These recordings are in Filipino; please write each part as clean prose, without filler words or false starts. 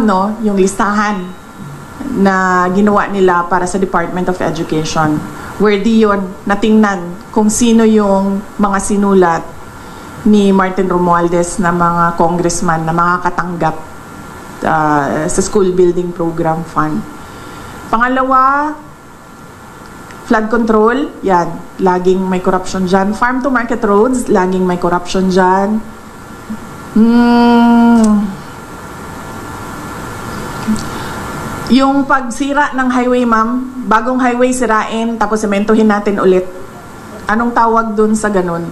no, yung listahan na ginawa nila para sa Department of Education. Worthy yun, natingnan kung sino yung mga sinulat ni Martin Romualdez na mga congressman na makakatanggap sa School Building Program Fund. Pangalawa, flood control, yan, laging may corruption dyan. Farm to market roads, laging may corruption dyan. Yung pagsira ng highway, ma'am, bagong highway sirain, tapos sementohin natin ulit. Anong tawag dun sa ganun?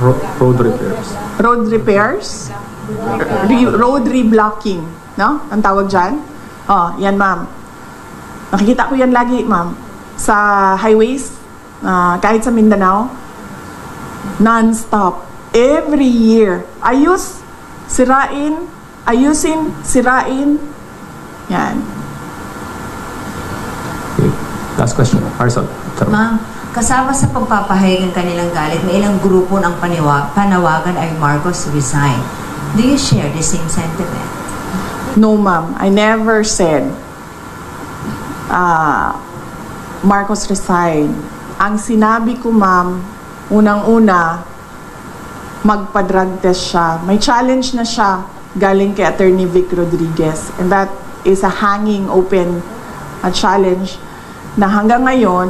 Road repairs. Road repairs? Road reblocking, no? Ang tawag dyan? Oh, yan, ma'am. Nakikita ko yan lagi, ma'am. Sa highways, kahit sa Mindanao, non-stop. Every year. Ayos, sirain, ayusin, sirain. Yan. Okay. Last question. Arson. Ma'am, kasama sa pagpapahayag ng kanilang galit, may ilang grupo ng panawagan ay Marcos resign. Do you share the same sentiment? No, ma'am. I never said Marcos resign. Ang sinabi ko, ma'am, unang-una, magpa-drug test siya. May challenge na siya galing kay Attorney Vic Rodriguez. And that is a hanging open challenge na hanggang ngayon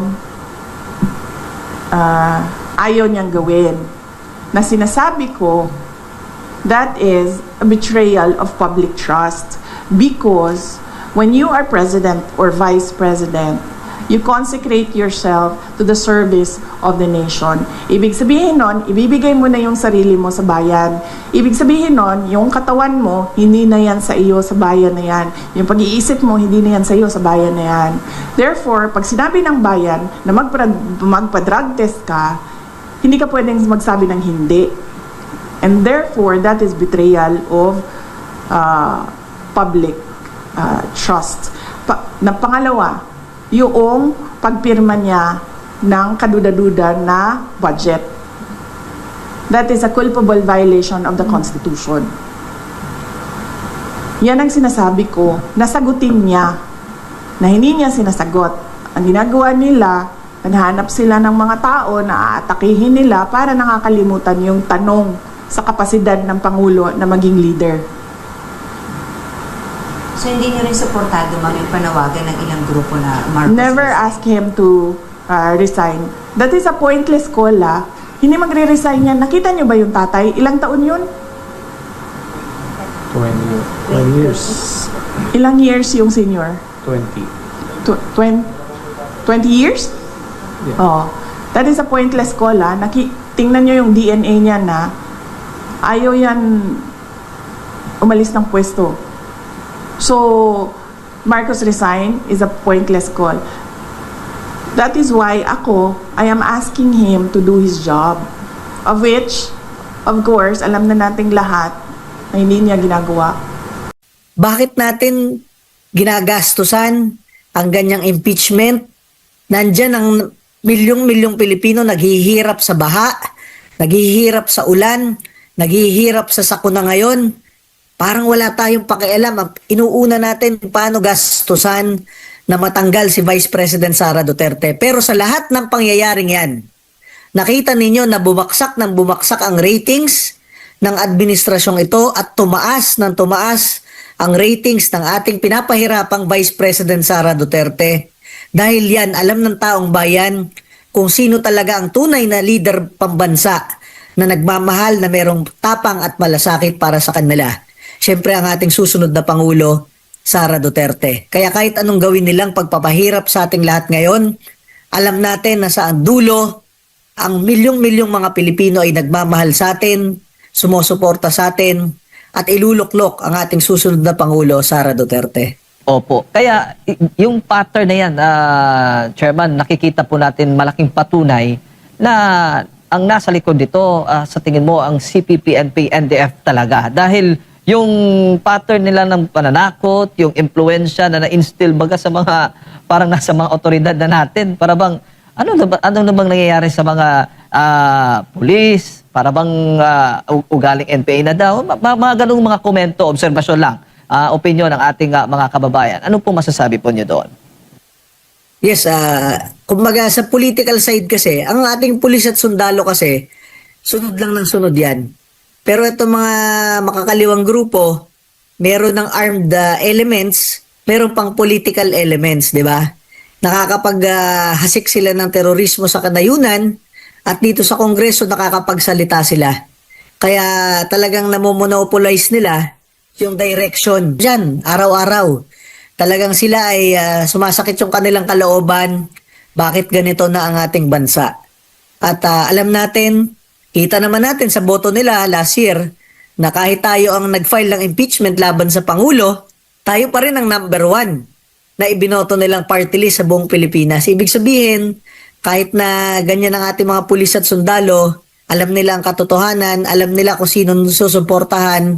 ayaw niyang gawin. Na sinasabi ko, that is a betrayal of public trust because when you are president or vice president, you consecrate yourself to the service of the nation. Ibig sabihin nun, ibibigay mo na yung sarili mo sa bayan. Ibig sabihin nun, yung katawan mo, hindi na yan sa iyo sa bayan na yan. Yung pag-iisip mo, hindi na yan sa iyo sa bayan na yan. Therefore, pag sinabi ng bayan na magpa-drug test ka, hindi ka pwedeng magsabi ng hindi. And therefore, that is betrayal of public trust. Pangalawa, yung pagpirma niya ng kaduda-duda na budget. That is a culpable violation of the Constitution. Yan ang sinasabi ko, nasagutin niya, na hindi niya sinasagot. Ang ginagawa nila, naghanap sila ng mga tao na aatakihin nila para nakakalimutan yung tanong sa kapasidad ng Pangulo na maging leader. So hindi niyo rin supportado, ma'am, yung panawagan ng ilang grupo na Marcos Never resign? ask him to resign. That is a pointless call, ah. Hindi magre-resign yan. Nakita niyo ba yung tatay? Ilang taon yun? 20 years. Ilang years yung senior? 20. 20 years? Yeah. Oh. That is a pointless call, ah. Tingnan niyo yung DNA niya na ayaw yan umalis ng pwesto. So, Marcos resign is a pointless call. That is why I am asking him to do his job. Of which, of course, alam na nating lahat na hindi niya ginagawa. Bakit natin ginagastusan ang ganyang impeachment? Nandyan ang milyong-milyong Pilipino naghihirap sa baha, naghihirap sa ulan, naghihirap sa sakuna ngayon. Parang wala tayong pakialam. Inuuna natin paano gastusan na matanggal si Vice President Sara Duterte. Pero sa lahat ng pangyayaring yan, nakita ninyo na bumagsak ang ratings ng administrasyong ito at tumaas ang ratings ng ating pinapahirapang Vice President Sara Duterte. Dahil yan, alam ng taong bayan kung sino talaga ang tunay na leader pambansa na nagmamahal na merong tapang at malasakit para sa kanila. Siyempre ang ating susunod na Pangulo, Sara Duterte. Kaya kahit anong gawin nilang pagpapahirap sa ating lahat ngayon, alam natin na sa dulo, ang milyong-milyong mga Pilipino ay nagmamahal sa atin, sumusuporta sa atin, at iluluklok ang ating susunod na Pangulo, Sara Duterte. Opo. Kaya yung pattern na yan, Chairman, nakikita po natin malaking patunay na ang nasa likod dito, sa tingin mo, ang CPP, NP, NDF talaga. Dahil yung pattern nila ng pananakot, yung impluensya na na-instill baga sa mga, parang nasa mga otoridad na natin, para bang, ano na bang nangyayari sa mga pulis, para bang ugaling NPA na daw, mga ganung mga komento, obserbasyon lang. opinion ng ating mga kababayan. Ano po masasabi po niyo doon? Yes, kumbaga sa political side kasi, ang ating pulis at sundalo kasi, sunod lang ng sunod yan. Pero itong mga makakaliwang grupo, meron ng armed elements, meron pang political elements, di ba? Nakakapag-hasik sila ng terorismo sa kanayunan at dito sa Kongreso nakakapagsalita sila. Kaya talagang namomonopolize nila yung direction dyan, araw-araw. Talagang sila ay sumasakit yung kanilang kalooban, bakit ganito na ang ating bansa. At alam natin, kita naman natin sa boto nila last year, na kahit tayo ang nag-file ng impeachment laban sa Pangulo, tayo pa rin ang number 1 na ibinoto nilang party list sa buong Pilipinas. Ibig sabihin, kahit na ganyan ang ating mga pulis at sundalo, alam nila ang katotohanan, alam nila kung sino susuportahan,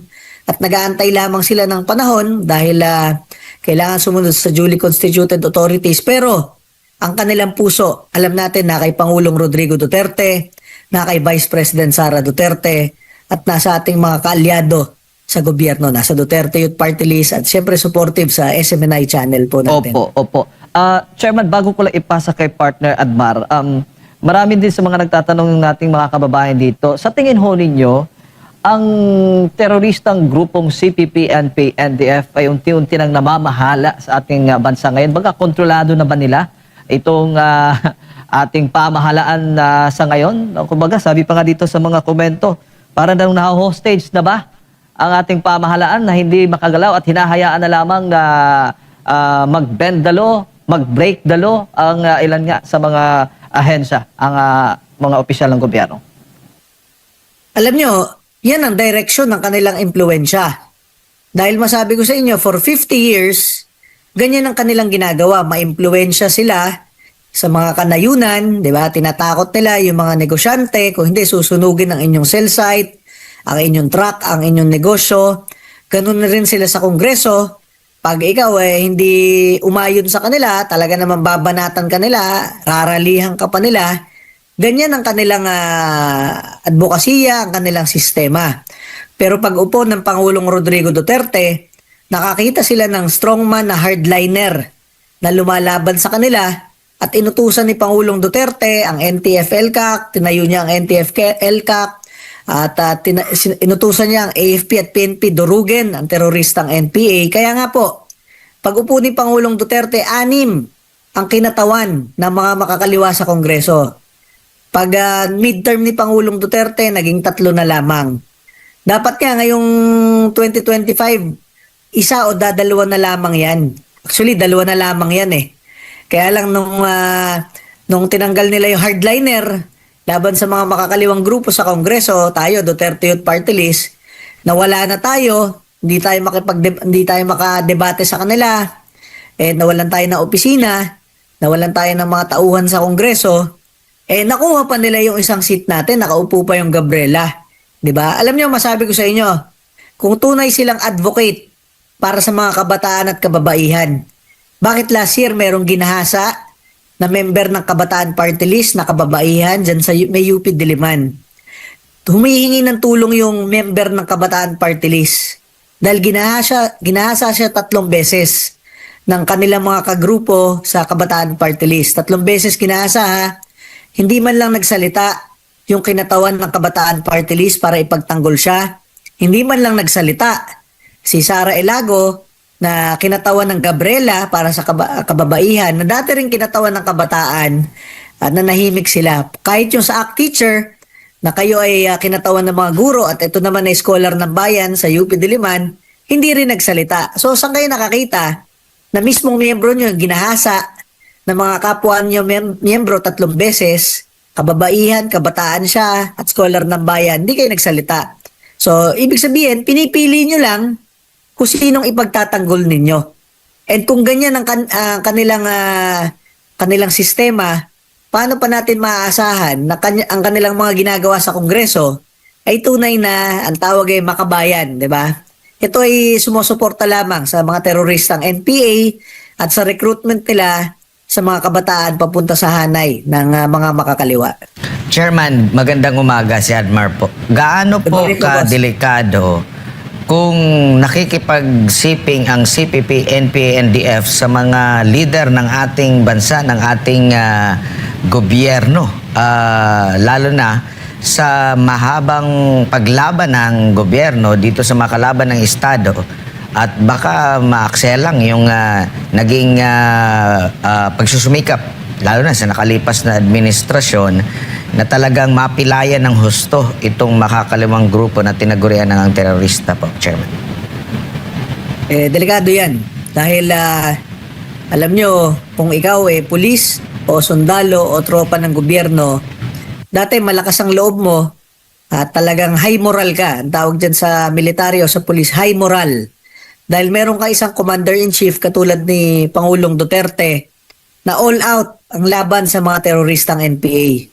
at nag-aantay lamang sila ng panahon dahil kailangan sumunod sa duly constituted authorities. Pero ang kanilang puso, alam natin na kay Pangulong Rodrigo Duterte, na kay Vice President Sara Duterte, at nasa ating mga kaalyado sa gobyerno, nasa Duterte Youth Party List, at siyempre supportive sa SMNI channel po natin. Opo. Chairman, bago ko lang ipasa kay partner Admar, marami din sa mga nagtatanong ng ating mga kababayan dito, sa tingin ho ninyo, ang teroristang grupong CPP, NP, NDF ay unti-unti nang namamahala sa ating bansa ngayon. Baga, kontrolado na ba nila itong ating pamahalaan sa ngayon? Kumbaga, sabi pa nga dito sa mga komento, para daw na-hostage na ba ang ating pamahalaan na hindi makagalaw at hinahayaan na lamang na mag-bend the law, mag-break the law ang ilan nga sa mga ahensya, ang mga opisyal ng gobyerno? Alam nyo, yan ang direksyon ng kanilang impluensya. Dahil masabi ko sa inyo, for 50 years, ganyan ang kanilang ginagawa. Maimpluensya sila sa mga kanayunan, di ba? Tinatakot nila yung mga negosyante, kung hindi, susunugin ang inyong cell site, ang inyong truck, ang inyong negosyo. Ganun na rin sila sa Kongreso. Pag ikaw hindi umayon sa kanila, talaga naman babanatan ka nila, raralihan ka pa nila. Ganyan ang kanilang advokasya, ang kanilang sistema. Pero pag upo ng Pangulong Rodrigo Duterte, nakakita sila ng strongman na hardliner na lumalaban sa kanila at inutusan ni Pangulong Duterte ang NTF-ELCAC, tinayo niya ang NTF-ELCAC at inutusan niya ang AFP at PNP durugin ang teroristang NPA. Kaya nga po, pag upo ni Pangulong Duterte, 6 ang kinatawan ng mga makakaliwa sa Kongreso. Pag midterm ni Pangulong Duterte, naging 3 na lamang. Dapat nga ngayong 2025, 1 o 2 na lamang yan. Actually, 2 na lamang yan eh. Kaya lang nung tinanggal nila yung hardliner laban sa mga makakaliwang grupo sa Kongreso, tayo, Duterte Youth Party List, nawala na tayo, hindi tayo makadebate sa kanila, nawalan tayo ng opisina, nawalan tayo ng mga tauhan sa Kongreso, nakuha pa nila yung isang seat natin, nakaupo pa yung Gabriela. 'Di ba? Alam niyo, masabi ko sa inyo, kung tunay silang advocate para sa mga kabataan at kababaihan, bakit last year merong ginahasa na member ng Kabataan Party List na kababaihan dyan sa may UP Diliman? Humihingi ng tulong yung member ng Kabataan Party List dahil ginahasa siya 3 beses ng kanilang mga kagrupo sa Kabataan Party List. 3 beses ginahasa ha. Hindi man lang nagsalita yung kinatawan ng Kabataan Party List para ipagtanggol siya. Hindi man lang nagsalita si Sara Elago na kinatawan ng Gabriela para sa kababaihan na dati rin kinatawan ng kabataan at nanahimik sila. Kahit yung sa ACT teacher na kayo ay kinatawan ng mga guro at ito naman ay scholar ng bayan sa UP Diliman, hindi rin nagsalita. So saan kayo nakakita na mismong miyembro nyo ginahasa ng mga kapwa niyo miyembro 3 beses, kababaihan, kabataan siya, at scholar ng bayan, hindi kayo nagsalita. So, ibig sabihin, pinipili nyo lang kung sinong ipagtatanggol ninyo. And kung ganyan ang kanilang sistema, paano pa natin maaasahan na ang kanilang mga ginagawa sa Kongreso ay tunay na ang tawag ay makabayan, di ba? Ito ay sumusuporta lamang sa mga teroristang NPA at sa recruitment nila sa mga kabataan papunta sa hanay ng mga makakaliwa. Chairman, magandang umaga si Admar po. Gaano po Good morning po, boss. kadelikado kung nakikipag-siping ang CPP, NPA, NDF sa mga leader ng ating bansa, ng ating gobyerno, lalo na sa mahabang paglaban ng gobyerno dito sa makalaban ng Estado, at baka maakselang yung naging pagsusumikap, lalo na sa nakalipas na administrasyon, na talagang mapilayan ng husto itong makakalimang grupo na tinagurian ng terorista po, Chairman. Delikado yan. Dahil alam nyo, kung ikaw pulis o sundalo o tropa ng gobyerno, dati malakas ang loob mo at talagang high moral ka. Ang tawag dyan sa military o sa pulis, high moral. Dahil meron ka isang commander-in-chief katulad ni Pangulong Duterte na all out ang laban sa mga teroristang NPA.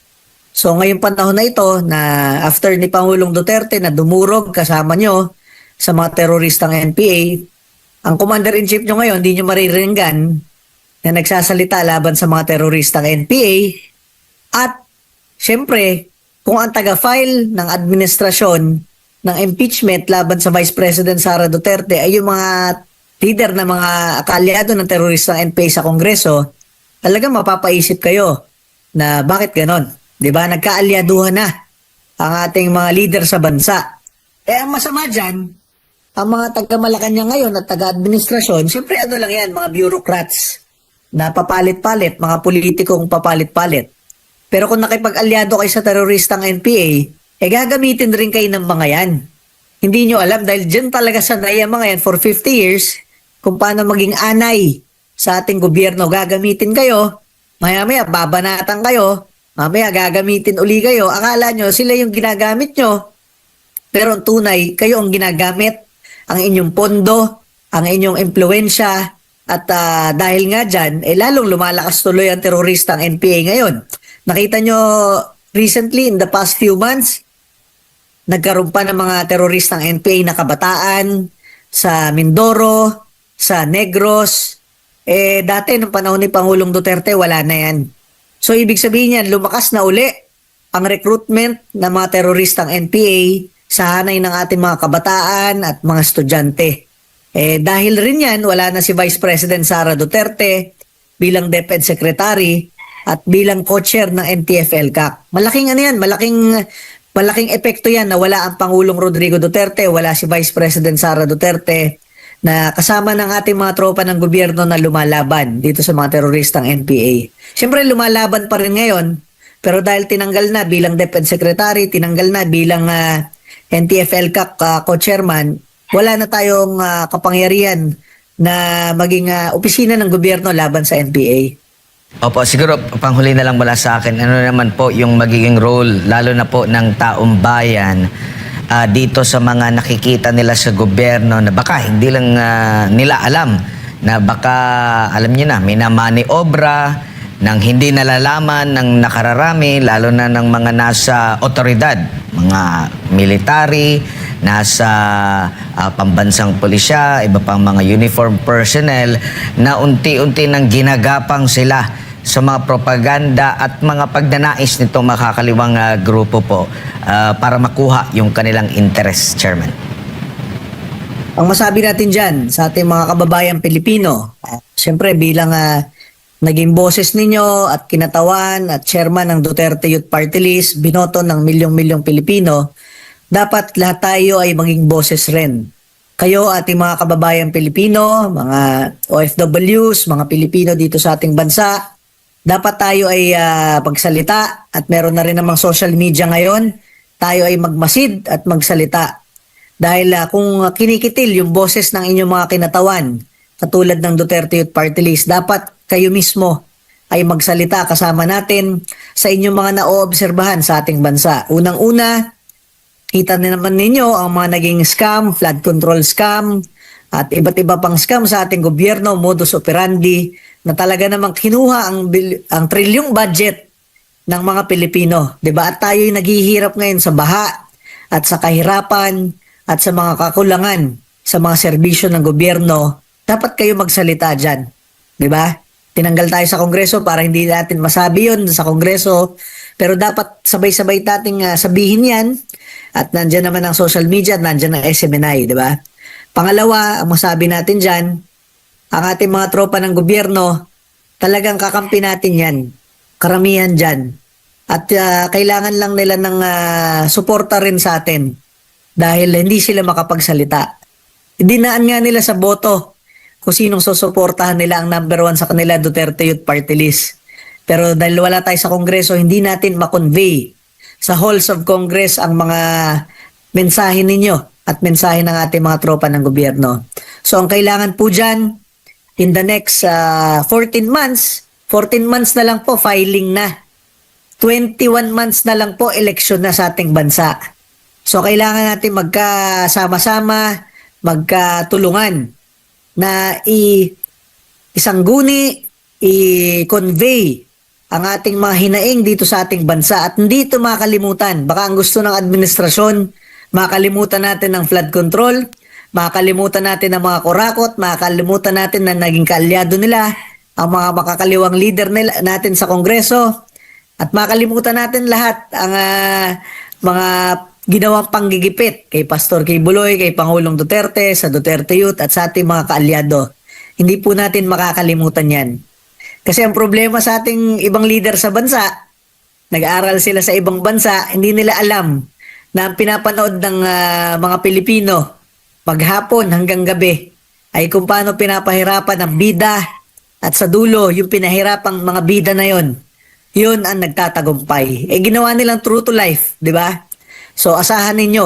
So ngayong panahon na ito na after ni Pangulong Duterte na dumurog kasama nyo sa mga teroristang NPA, ang commander-in-chief nyo ngayon hindi nyo mariringgan na nagsasalita laban sa mga teroristang NPA. At syempre, kung ang taga-file ng administrasyon ng impeachment laban sa Vice President Sara Duterte ay yung mga leader na mga kaalyado ng teroristang NPA sa Kongreso, talagang mapapaisip kayo na bakit ganon? 'Di ba? Nagkaalyaduhan na ang ating mga leader sa bansa. Ang masama dyan, ang mga taga-Malacanang ngayon at taga-administrasyon, syempre ano lang yan, mga bureaucrats na papalit-palit, mga politikong papalit-palit. Pero kung nakipag-alyado kayo sa teroristang NPA, gagamitin rin kayo ng mga yan. Hindi nyo alam dahil dyan talaga sanay ang mga yan for 50 years kung paano maging anay sa ating gobyerno. Gagamitin kayo, maya-maya babanatan kayo, mamaya gagamitin uli kayo. Akala nyo sila yung ginagamit nyo, pero ang tunay, kayo ang ginagamit, ang inyong pondo, ang inyong impluensya, at dahil nga dyan, lalong lumalakas tuloy ang teroristang NPA ngayon. Nakita nyo recently, in the past few months, nagkaroon pa ng mga teroristang NPA na kabataan sa Mindoro, sa Negros. Dati, nung panahon ni Pangulong Duterte, wala na yan. So, ibig sabihin yan, lumakas na uli ang recruitment ng mga teroristang NPA sa hanay ng ating mga kabataan at mga estudyante. Dahil rin yan, wala na si Vice President Sara Duterte bilang DepEd Secretary at bilang co-chair ng NTF-ELCAC. Malaking ano yan, malaking epekto yan na wala ang Pangulong Rodrigo Duterte, wala si Vice President Sara Duterte, na kasama ng ating mga tropa ng gobyerno na lumalaban dito sa mga teroristang NPA. Siyempre lumalaban pa rin ngayon, pero dahil tinanggal na bilang DepEd Secretary, tinanggal na bilang NTF-ELCAC co-chairman, wala na tayong kapangyarihan na maging opisina ng gobyerno laban sa NPA. Opo, siguro panghuli na lang mula sa akin, ano naman po yung magiging role, lalo na po ng taong bayan dito sa mga nakikita nila sa gobyerno na baka hindi lang nila alam, na baka alam niyo na, minamaniobra ng hindi nalalaman ng nakararami, lalo na ng mga nasa otoridad, mga military, nasa pambansang pulisya, iba pang mga uniform personnel, na unti-unti nang ginagapang sila sa mga propaganda at mga pagnanais nitong makakaliwang grupo po para makuha yung kanilang interest, Chairman. Ang masabi natin dyan sa ating mga kababayang Pilipino, siyempre bilang naging boses ninyo at kinatawan at chairman ng Duterte Youth Party List, binoto ng milyong-milyong Pilipino, dapat lahat tayo ay maging boses rin. Kayo, ating mga kababayang Pilipino, mga OFWs, mga Pilipino dito sa ating bansa, dapat tayo ay magsalita at meron na rin namang social media ngayon, tayo ay magmasid at magsalita. Dahil kung kinikitil yung boses ng inyong mga kinatawan, katulad ng Duterte Youth Party List, dapat kayo mismo ay magsalita kasama natin sa inyong mga naoobserbahan sa ating bansa. Unang-una, kita na naman ninyo ang mga naging scam, flood control scam, at iba't iba pang scam sa ating gobyerno, modus operandi, na talaga namang kinuha ang trilyong budget ng mga Pilipino. Diba? At tayo'y naghihirap ngayon sa baha at sa kahirapan at sa mga kakulangan sa mga serbisyo ng gobyerno. Dapat kayo magsalita dyan. Diba? Tinanggal tayo sa Kongreso para hindi natin masabi yun sa Kongreso. Pero dapat sabay-sabay nating sabihin yan At nandyan naman ang social media at nandyan ang SMNI, di ba? Pangalawa, ang masabi natin dyan, ang ating mga tropa ng gobyerno, talagang kakampi natin yan. Karamihan dyan. At kailangan lang nila ng suporta rin sa atin dahil hindi sila makapagsalita. Dinaan nga nila sa boto kung sinong susuportahan nila ang number 1 sa kanila, Duterte Youth Party List. Pero dahil wala tayo sa Kongreso, hindi natin makonvey sa halls of Congress ang mga mensahe ninyo at mensahe ng ating mga tropa ng gobyerno. So ang kailangan po dyan, in the next 14 months na lang po, filing na. 21 months na lang po, eleksyon na sa ating bansa. So kailangan natin magkasama-sama, magkatulungan na isangguni, i-convey ang ating mga hinaing dito sa ating bansa at hindi ito makalimutan. Baka ang gusto ng administrasyon, makalimutan natin ng flood control, makalimutan natin ng mga kurakot, makalimutan natin na naging kaalyado nila, ang mga makakaliwang leader natin sa Kongreso, at makalimutan natin lahat ang mga ginawang panggigipit kay Pastor Kibuloy, kay Pangulong Duterte, sa Duterte Youth at sa ating mga kaalyado. Hindi po natin makakalimutan yan. Kasi ang problema sa ating ibang leader sa bansa, nag-aaral sila sa ibang bansa, hindi nila alam na ang pinapanood ng mga Pilipino maghapon hanggang gabi ay kung paano pinapahirapan ang bida at sa dulo yung pinahirapang mga bida na yon. Yun ang nagtatagumpay. Ginawa nilang true to life, di ba? So asahan ninyo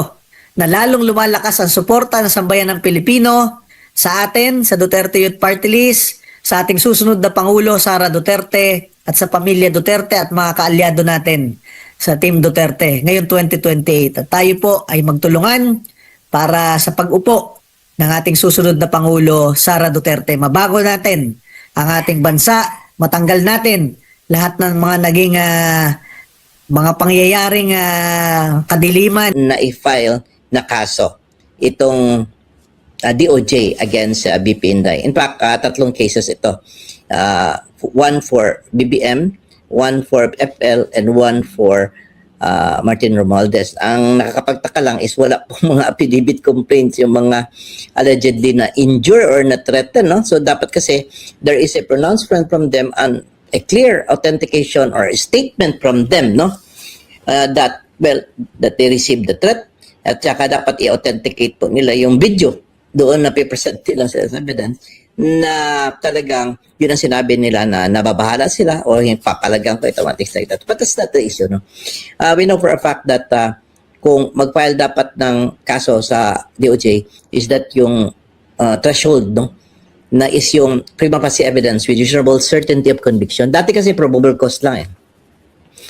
na lalong lumalakas ang suporta ng sambayan ng Pilipino sa atin, sa Duterte Youth Party List, sa ating susunod na Pangulo, Sara Duterte, at sa pamilya Duterte at mga kaalyado natin sa Team Duterte ngayon 2028. At tayo po ay magtulungan para sa pag-upo ng ating susunod na Pangulo, Sara Duterte. Mabago natin ang ating bansa, matanggal natin lahat ng mga naging mga pangyayaring kadiliman na i-file na kaso itong DOJ against BP Inday. In fact, 3 cases ito. One for BBM, one for FL, and one for Martin Romualdez. Ang nakakapagtaka lang is wala pong mga affidavit complaints yung mga allegedly na injure or na threaten. No? So dapat kasi there is a pronouncement from them and a clear authentication or a statement from them, no? That they received the threat at saka dapat i-authenticate po nila yung video doon na pipresent nila sa evidence na talagang yun ang sinabi nila na nababahala sila o yung papalagang ko ito, things like that. But that's not the issue, no? We know for a fact that kung mag-file dapat ng kaso sa DOJ is that yung threshold, no? Na is yung prima facie evidence with reasonable certainty of conviction. Dati kasi probable cause lang eh.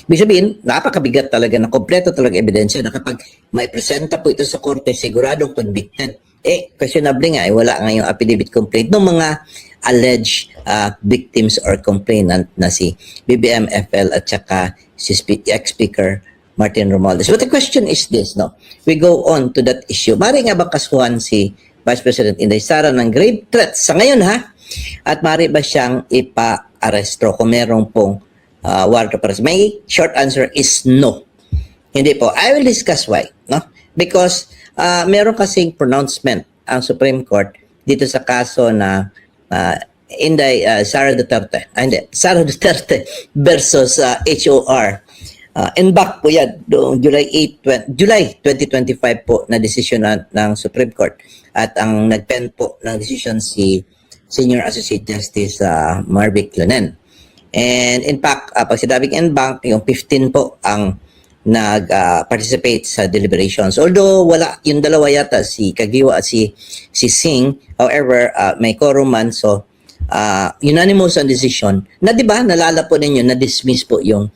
Ibig sabihin, napakabigat talaga na kompleto talaga ebidensya na kapag may presenta po ito sa korte, siguradong convicted. Questionable nga, wala nga yung affidavit complaint ng mga alleged victims or complainant na si BBM, FL at saka si ex-speaker Martin Romualdez. But the question is this, no? We go on to that issue. Mari nga ba kasuhan si Vice President Inday Sara ng grave threats sa ngayon, ha? At mari ba siyang ipa-arresto kung merong pong warrant of arrest? My short answer is no. Hindi po. I will discuss why, no? Because meron kasing pronouncement ang Supreme Court dito sa kaso na Inday Sara Duterte. Sara Duterte versus HOR. And back po yan, July 2025 po na desisyon ng Supreme Court. At ang nag-pen po ng decision si Senior Associate Justice Marvic Lanen. And in fact, pag sinabing en banc, yung 15 po ang nag-participate sa deliberations. Although wala yung dalawa yata, si Kagiwa at si Singh, however, may quorum man, so unanimous on decision na, di ba, nalala po ninyo, na-dismiss po yung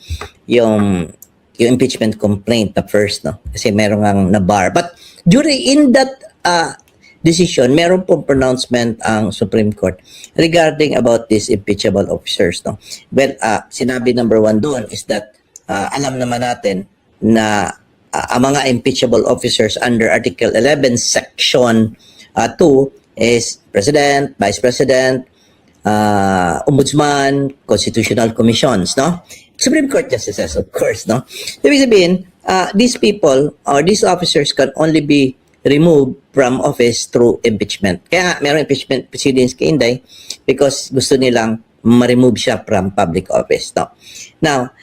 impeachment complaint na first, no? Kasi meron ngang na-bar. But in that decision, meron pong pronouncement ang Supreme Court regarding about these impeachable officers, no? Well, sinabi number 1 doon is that alam naman natin na ang mga impeachable officers under Article 11, Section 2 is President, Vice President, Ombudsman, Constitutional Commissions, no? Supreme Court Justices, of course, no? Ibig sabihin, these people or these officers can only be removed from office through impeachment. Kaya nga, meron impeachment proceedings kay Inday because gusto nilang ma-remove siya from public office. No? Now,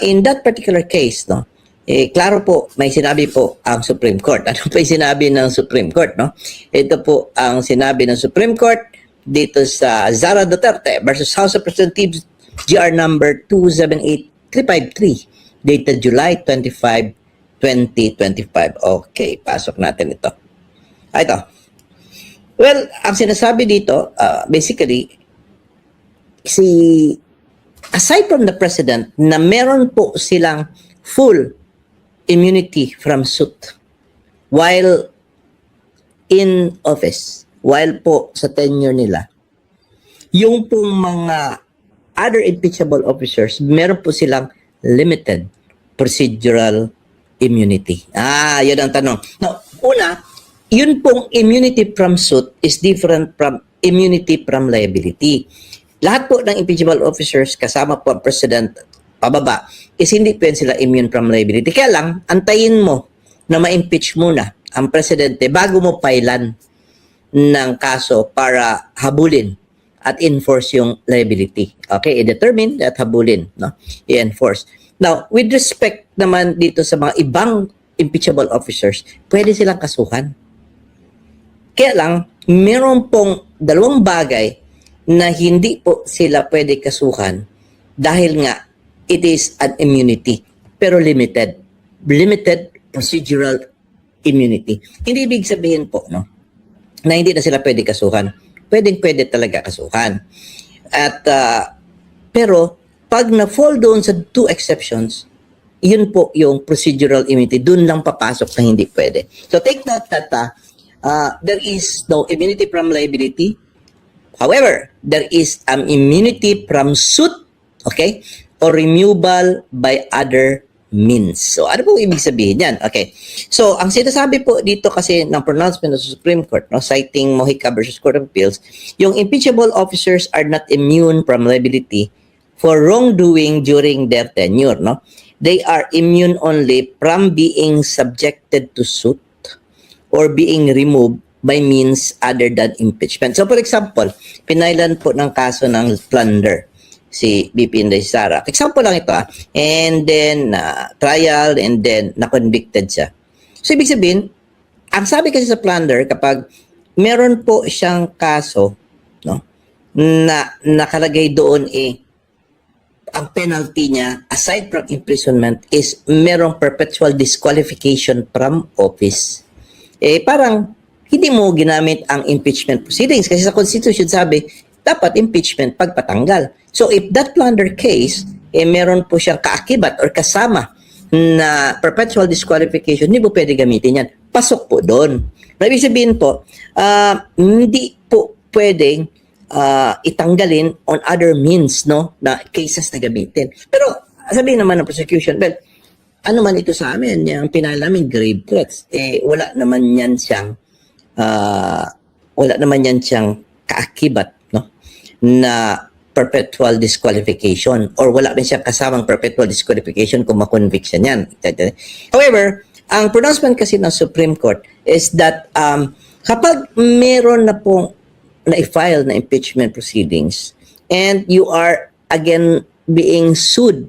in that particular case, no, klaro po, may sinabi po ang Supreme Court. Ano pa yung sinabi ng Supreme Court? No? Ito po ang sinabi ng Supreme Court dito sa Zara Duterte versus House of Representatives GR number 278353 dated July 25, 2025. Okay, pasok natin ito. Ito. Well, ang sinasabi dito, basically, aside from the President, na meron po silang full immunity from suit while in office, while po sa tenure nila, yung pong mga other impeachable officers, meron po silang limited procedural immunity. Yun ang tanong. Now, una, yun pong immunity from suit is different from immunity from liability. Lahat po ng impeachable officers, kasama po ang President, pababa, is hindi po sila immune from liability. Kaya lang, antayin mo na ma-impeach muna ang Presidente bago mo pailan ng kaso para habulin at enforce yung liability. Okay, i-determine at habulin, no? I-enforce. Now, with respect naman dito sa mga ibang impeachable officers, pwede silang kasuhan. Kaya lang, meron pong dalawang bagay na hindi po sila pwede kasuhan dahil nga it is an immunity pero limited procedural immunity. Hindi ibig sabihin po no na hindi na sila pwede kasuhan. Pwede talaga kasuhan. At pero pag na-fall doon sa two exceptions, yun po yung procedural immunity. Doon lang papasok na hindi pwede. So take note that there is no immunity from liability. However, there is an immunity from suit, okay, or removal by other means. So, ano po ibig sabihin yan? Okay. So, ang sinasabi po dito kasi ng pronouncement ng Supreme Court, no, citing Mojica versus Court of Appeals, yung impeachable officers are not immune from liability for wrongdoing during their tenure. No? They are immune only from being subjected to suit or being removed by means other than impeachment. So, for example, pinailan po ng kaso ng plunder si BP Inday Sara. Example lang ito And then, trial and then na-convicted siya. So, ibig sabihin, ang sabi kasi sa plunder, kapag meron po siyang kaso, no, na nakalagay doon ang penalty niya, aside from imprisonment, is merong perpetual disqualification from office. Parang hindi mo ginamit ang impeachment proceedings kasi sa Constitution sabi, dapat impeachment pagpatanggal. So if that plunder case, meron po siyang kaakibat or kasama na perpetual disqualification, hindi po pwede gamitin yan. Pasok po doon. Ibig sabihin po, hindi po pwedeng itanggalin on other means, no, na cases na gamitin. Pero sabihin naman ng prosecution, well, ano man ito sa amin, yung pinala namin grave threats, wala naman yan siyang kaakibat, no, na perpetual disqualification or wala rin siyang kasamang perpetual disqualification kung ma-convict siya niyan. However, ang pronouncement kasi ng Supreme Court is that kapag meron na pong na-file na impeachment proceedings and you are again being sued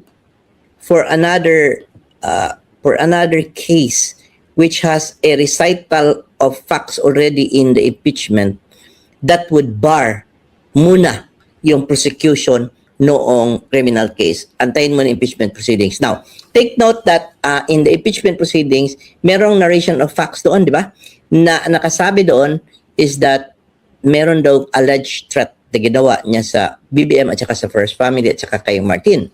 for another case which has a recital of facts already in the impeachment, that would bar muna yung prosecution noong criminal case. Antayin mo ng impeachment proceedings. Now, take note that in the impeachment proceedings, merong narration of facts doon, di ba? Na nakasabi doon is that meron daw alleged threat na ginawa niya sa BBM at saka sa First Family at saka kay Martin.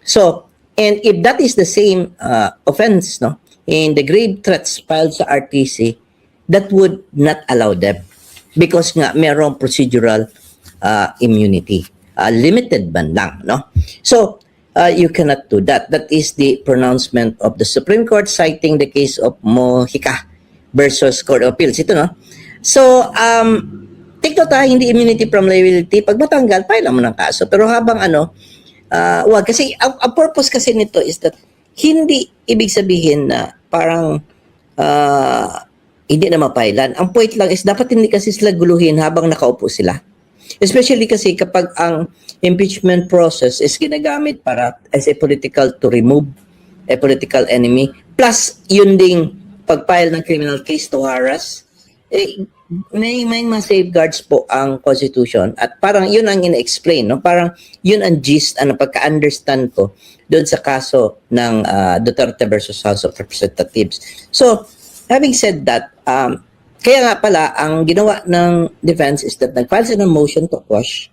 So, and if that is the same offense, no, in the grave threats filed sa RTC, that would not allow them because nga merong procedural immunity. Limited ban lang, no? So, you cannot do that. That is the pronouncement of the Supreme Court citing the case of Mojica versus Court of Appeals. Ito, no? So, take note hindi immunity from liability. Pag matanggal, file mo ng kaso. Pero habang wag. Kasi, ang purpose kasi nito is that hindi ibig sabihin na parang hindi na mapailan. Ang point lang is dapat hindi kasi sila guluhin habang nakaupo sila. Especially kasi kapag ang impeachment process is ginagamit para as a political to remove a political enemy, plus yun ding pag-file ng criminal case to harass, may mga safeguards po ang Constitution at parang yun ang ina-explain, no? Parang yun ang gist, pagka-understand ko doon sa kaso ng Duterte versus House of Representatives. So, having said that, kaya nga pala, ang ginawa ng defense is that nag-file sila ng motion to quash,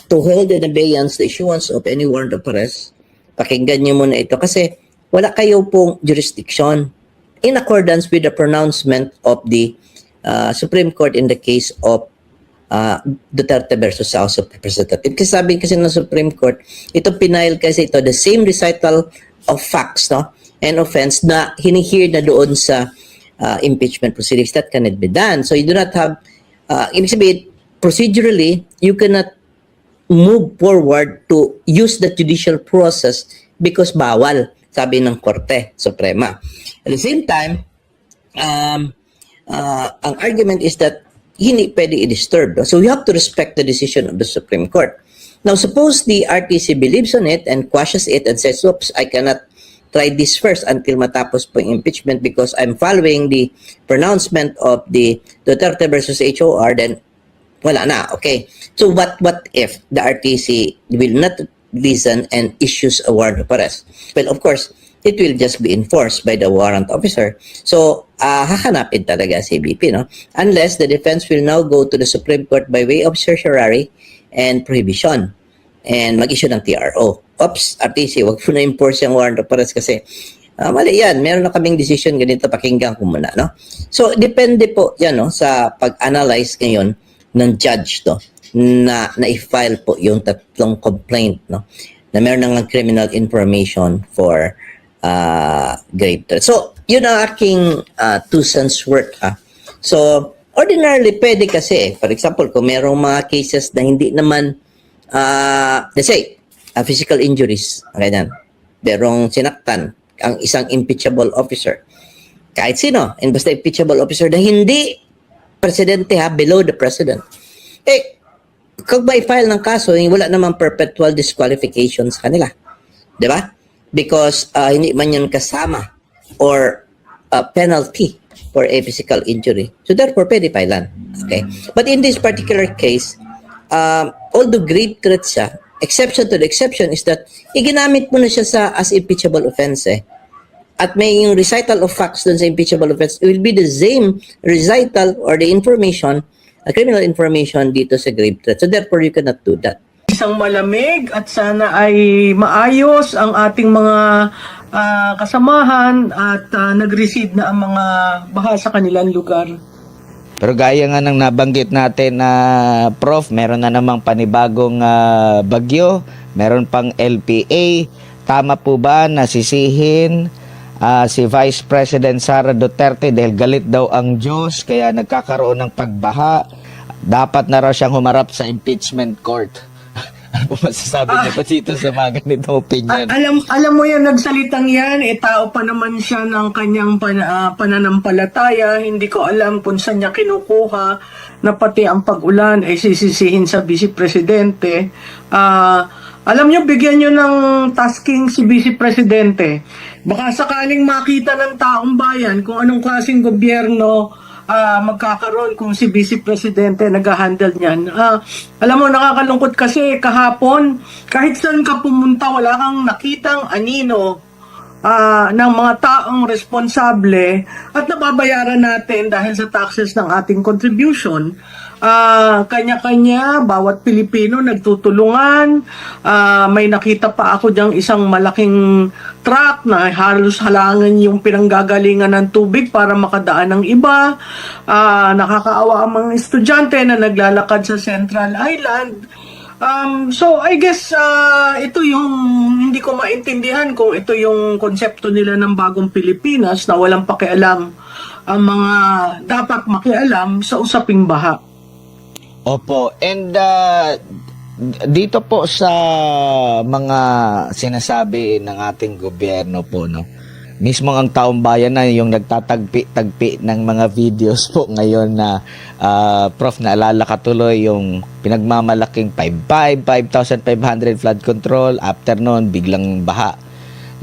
to hold in abeyance the issuance of any warrant of arrest. Pakinggan niyo muna ito kasi wala kayo pong jurisdiction in accordance with the pronouncement of the Supreme Court in the case of Duterte versus House of Representatives. Kasi sabi kasi ng Supreme Court, ito pinail kasi ito, the same recital of facts, no, and offense na hinihear na doon sa impeachment proceedings. That cannot be done. So you do not have, ibig sabihin, procedurally, you cannot move forward to use the judicial process because bawal, sabi ng Korte Suprema. At the same time, ang argument is that hindi pwede i-disturb. No? So we have to respect the decision of the Supreme Court. Now, suppose the RTC believes on it and quashes it and says, oops, I cannot try this first until matapos po yung impeachment because I'm following the pronouncement of the Duterte versus HOR, then wala na, okay? So what if the RTC will not listen and issues a warrant of arrest? Well, of course, it will just be enforced by the warrant officer. So, hahanapin talaga si BP, no? Unless the defense will now go to the Supreme Court by way of certiorari and prohibition and mag-issue ng TRO. Oops, RTC, wag mo na enforce yung warrant of arrest kasi mali yan. Meron na kaming decision ganito, pakinggan ko muna, no? So, depende po yan, no, sa pag-analyze ngayon ng judge, no, na i-file po yung tatlong complaint, no, na meron ng criminal information for grave threat. So, yun ang aking 2 cents worth, ha. So, ordinarily, pwede kasi, for example, kung merong mga cases na hindi naman, let's say, physical injuries, ganyan, merong sinaktan ang isang impeachable officer, kahit sino, basta impeachable officer na hindi presidente, ha, below the president, kung ba i-file ng kaso, wala namang perpetual disqualification sa kanila. Di ba? Because hindi man yan kasama or penalty for a physical injury. So therefore, pwede filean. Okay? But in this particular case, although grave threat siya, exception to the exception is that iginamit mo na siya as impeachable offense. At may yung recital of facts dun sa impeachable offense, it will be the same recital or the information, criminal information dito sa grave threat. So therefore, you cannot do that. Isang malamig at sana ay maayos ang ating mga kasamahan at nag-recede na ang mga baha sa kanilang lugar. Pero gaya nga ng nabanggit natin na Prof, meron na namang panibagong bagyo, meron pang LPA. Tama po ba na sisihin si Vice President Sara Duterte dahil galit daw ang Diyos kaya nagkakaroon ng pagbaha? Dapat na raw siyang humarap sa impeachment court. Ano po masasabi niyo pa dito sa mga ganitong opinion? Alam mo yan, nagsalitang yan, tao pa naman siya ng kanyang pananampalataya. Hindi ko alam kung saan niya kinukuha na pati ang pag-ulan ay sisisihin sa Vice Presidente. Alam niyo, bigyan niyo ng tasking si Vice Presidente. Baka sakaling makita ng taong bayan kung anong klaseng gobyerno magkakaroon kung si Vice Presidente nag-handle niyan. Alam mo, nakakalungkot kasi kahapon, kahit saan ka pumunta, wala kang nakitang anino ng mga taong responsable at nababayaran natin dahil sa taxes ng ating contribution. Kanya-kanya, bawat Pilipino nagtutulungan. May nakita pa ako diyang isang malaking truck na halos halangan yung pinanggagalingan ng tubig para makadaan ng iba. Nakakaawa ang mga estudyante na naglalakad sa Central Island. So I guess ito yung hindi ko maintindihan kung ito yung konsepto nila ng bagong Pilipinas na walang pakialam ang mga dapat makialam sa usaping baha. Opo. And dito po sa mga sinasabi ng ating gobyerno po, no, mismo ang taong bayan na yung nagtatagpi-tagpi ng mga videos po ngayon na Prof, naalala ka tuloy yung pinagmamalaking 5,500 flood control, after noon biglang baha.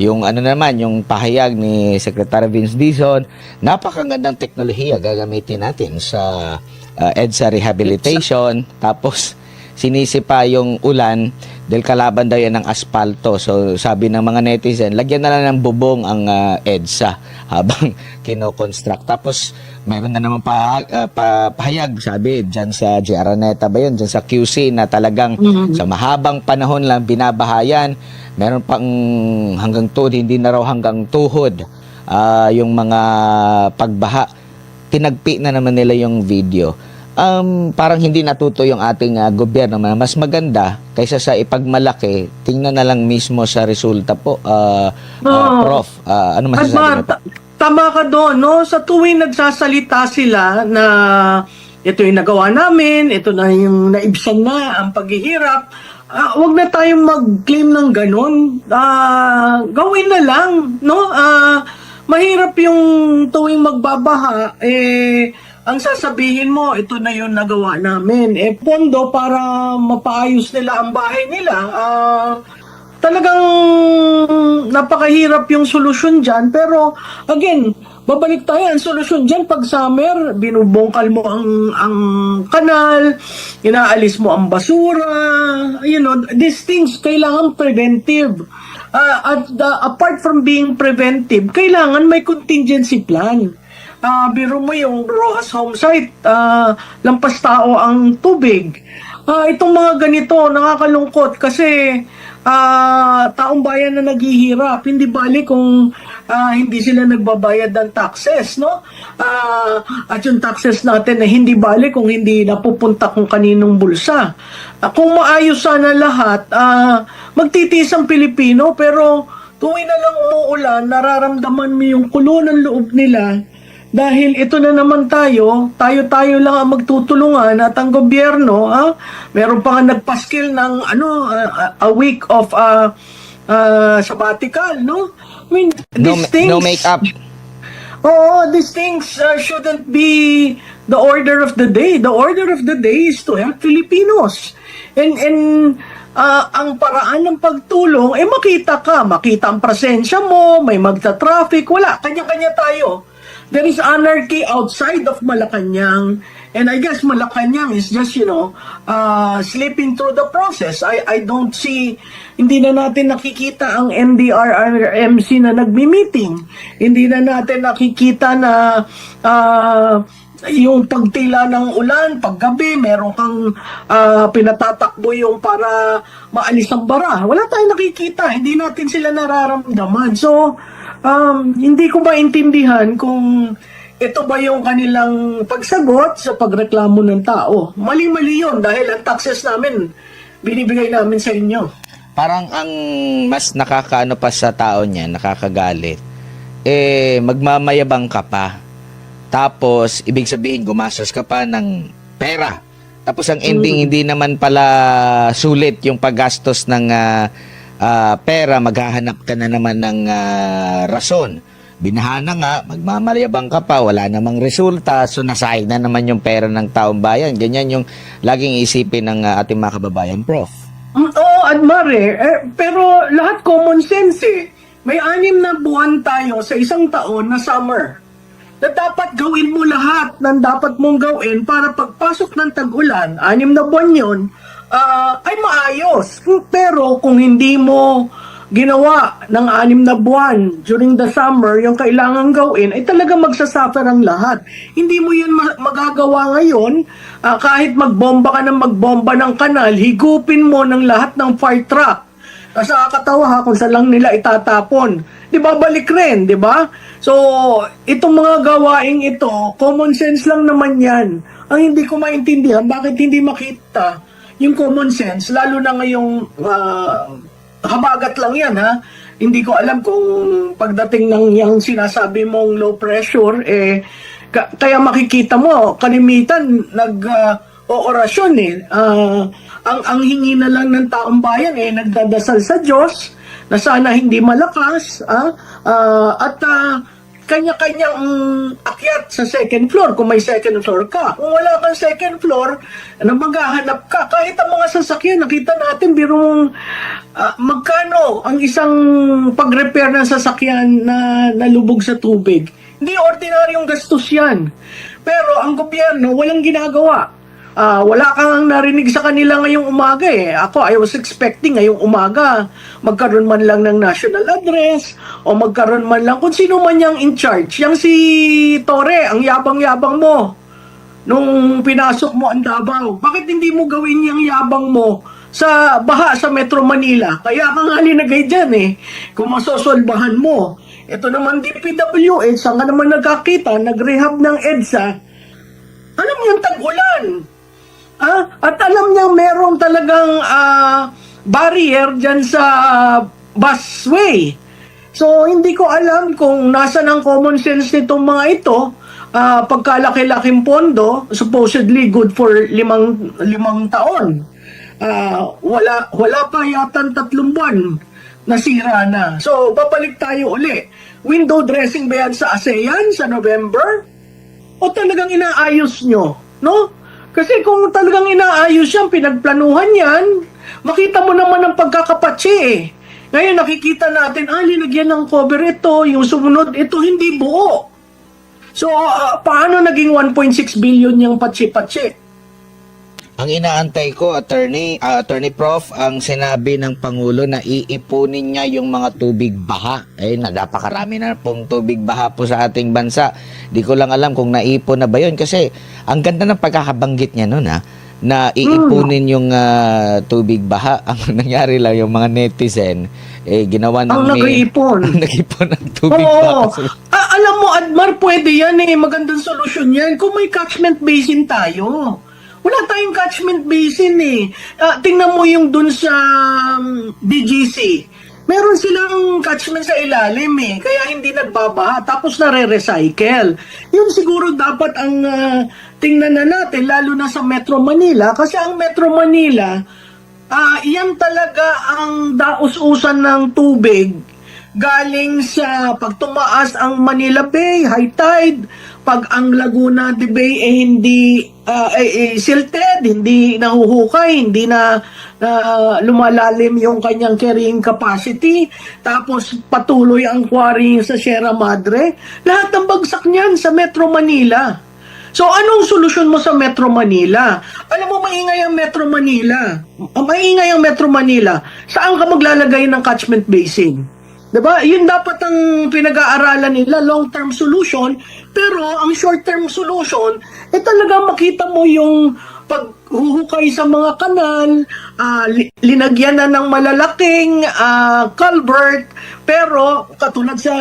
Yung ano naman, yung pahayag ni Secretary Vince Dizon, napakagandang teknolohiya gagamitin natin sa EDSA rehabilitation. Tapos sinisipa yung ulan dahil kalaban daw yan ng aspalto. So sabi ng mga netizen, lagyan na lang ng bubong ang EDSA habang kino-construct. Tapos mayroon na naman pahayag, sabi dyan sa J. Araneta ba yun, dyan sa QC na talagang sa mahabang panahon lang binabahayan. Meron pang hanggang tuhod, hindi na raw hanggang tuhod yung mga pagbaha. Tinagpi na naman nila yung video. Parang hindi natuto yung ating gobyerno. Mas maganda kaysa sa ipagmalaki, tingnan na lang mismo sa resulta po. Prof, ano masasabi niyo po? Tama ka doon, no? Sa tuwing nagsasalita sila na ito yung nagawa namin, ito na yung naibsan na ang paghihirap, wag na tayong mag-claim ng ganun. Gawin na lang, no? Mahirap yung tuwing magbabaha, ang sasabihin mo, ito na yung nagawa namin. Pondo para mapaayos nila ang bahay nila. Talagang napakahirap yung solusyon dyan. Pero, again, babalik tayo. Ang solusyon dyan, pag summer, binubungkal mo ang kanal, inaalis mo ang basura, these things, kailangan preventive. Apart from being preventive, kailangan may contingency plan. Biro mo yung Rojas home site, lampas tao ang tubig. Itong mga ganito, nakakalungkot kasi taong bayan na naghihirap. Hindi bali kung hindi sila nagbabayad ng taxes, no? At yung taxes natin na hindi bali kung hindi napupunta kung kaninong bulsa. Kung maayos sana lahat, magtitiis ang Pilipino, pero tuwing na lang umuulan, nararamdaman mo yung kulo ng loob nila. Dahil ito na naman tayo lang ang magtutulungan at ang gobyerno, meron pa nga nagpaskil ng a week of sabbatical, no? I mean, No make-up. Oo, these things shouldn't be the order of the day. The order of the day is to help Filipinos. And ang paraan ng pagtulong, makita ang presensya mo, may magta-traffic, wala, kanya-kanya tayo. There is anarchy outside of Malacanang, and I guess Malacanang is just, slipping through the process. I don't see, hindi na natin nakikita ang NDRRMC na nagmi-meeting. Hindi na natin nakikita na yung pagtila ng ulan, paggabi, meron kang pinatatakbo yung para maalis ang bara. Wala tayong nakikita, hindi natin sila nararamdaman. So, hindi ko maintindihan kung ito ba yung kanilang pagsagot sa pagreklamo ng tao. Mali-mali yun dahil ang taxes namin, binibigay namin sa inyo. Parang ang mas nakakaano pa sa tao niya, nakakagalit, magmamayabang ka pa. Tapos, ibig sabihin, gumastos ka pa ng pera. Tapos ang ending, hindi naman pala sulit yung paggastos ng pera, maghahanap ka na naman ng rason. Binaha na nga, magmamalyabang ka pa, wala namang resulta, so nasayang na naman yung pera ng taong bayan. Ganyan yung laging isipin ng ating mga kababayan, Prof. Oo, Admare, pero lahat common sense eh. May 6 na buwan tayo sa isang taon na summer na dapat gawin mo lahat ng dapat mong gawin para pagpasok ng tag-ulan, 6 na buwan yun, ay maayos. Pero kung hindi mo ginawa ng 6 na buwan during the summer, yung kailangan gawin, ay talaga magsasuffer ang lahat. Hindi mo yan magagawa ngayon, kahit magbomba ka ng magbomba ng kanal, higupin mo ng lahat ng fire truck. Kasi nakakatawa kung saan lang nila itatapon. Di ba balik rin, di ba? So, itong mga gawaing ito, common sense lang naman yan. Ang hindi ko maintindihan, bakit hindi makita yung common sense, lalo na ngayong habagat lang yan, ha? Hindi ko alam kung pagdating ng yung sinasabi mong low pressure, kaya makikita mo, kalimitan, o orasyon eh. Ang hingi na lang ng taong bayan eh, nagdadasal sa Diyos na sana hindi malakas at kanya-kanyang akyat sa second floor kung may second floor ka. Kung wala kang second floor, maghahanap ka. Kahit ang mga sasakyan, nakita natin, birong magkano ang isang pag-repair ng sasakyan na nalubog sa tubig. Hindi ordinaryong gastos yan. Pero ang gobyerno, walang ginagawa. Wala kang narinig sa kanila ngayong umaga eh. I was expecting ngayong umaga magkaroon man lang ng national address o magkaroon man lang kung sino man yung in charge. Yang si Torre, ang yabang-yabang mo nung pinasok mo ang Davao. Bakit hindi mo gawin yung yabang mo sa baha sa Metro Manila? Kaya ka nga linagay dyan eh. Kung masosolbahan mo. Ito naman DPWH, saan ka naman nagkakita, nag-rehab ng EDSA. Alam niyo, tag-ulan. At alam niya meron talagang barrier dyan sa busway. So, hindi ko alam kung nasa ng common sense nitong mga ito. Pagkalaki-laking pondo, supposedly good for limang taon. Wala pa yata 3 buwan nasira na. So, babalik tayo uli. Window dressing ba yan sa ASEAN sa November? O talagang inaayos nyo? No? Kasi kung talagang inaayos yan, pinagplanuhan yan, makita mo naman ang pagkakapatsi eh. Ngayon nakikita natin, linagyan ng cover ito, yung sumunod, ito hindi buo. So, paano naging 1.6 billion yung patsi-patsi? Ang inaantay ko, Attorney Prof, ang sinabi ng Pangulo na iipunin niya yung mga tubig baha. Napakarami na pong tubig baha po sa ating bansa. Di ko lang alam kung naipon na ba yun. Kasi ang ganda ng pagkakabanggit niya nun na iipunin yung tubig baha. Ang nangyari lang, yung mga netizen, ginawa ng Ang nag-iipon. Ang nag-iipon ng tubig baha. Alam mo, Admar, pwede yan eh. Magandang solusyon yan. Kung may catchment basin tayo. Wala tayong catchment basin eh. Tingnan mo yung dun sa DGC. Meron silang catchment sa ilalim eh. Kaya hindi nagbabaha. Tapos nare-recycle. Yun siguro dapat ang tingnan na natin, lalo na sa Metro Manila. Kasi ang Metro Manila, yan talaga ang daus-usan ng tubig. Galing sa pagtumaas ang Manila Bay, high tide, pag ang Laguna de Bay hindi silted, hindi nahuhukay, hindi na lumalalim yung kanyang carrying capacity, tapos patuloy ang quarrying sa Sierra Madre, lahat ng bagsak niyan sa Metro Manila. So, anong solusyon mo sa Metro Manila? Alam mo, maingay ang Metro Manila. Maingay ang Metro Manila. Saan ka maglalagay ng catchment basin? Diba? Yun dapat ang pinag-aaralan nila, long-term solution. Pero ang short-term solution, talaga makita mo yung paghuhukay sa mga kanal, linagyan na ng malalaking culvert, pero katulad sa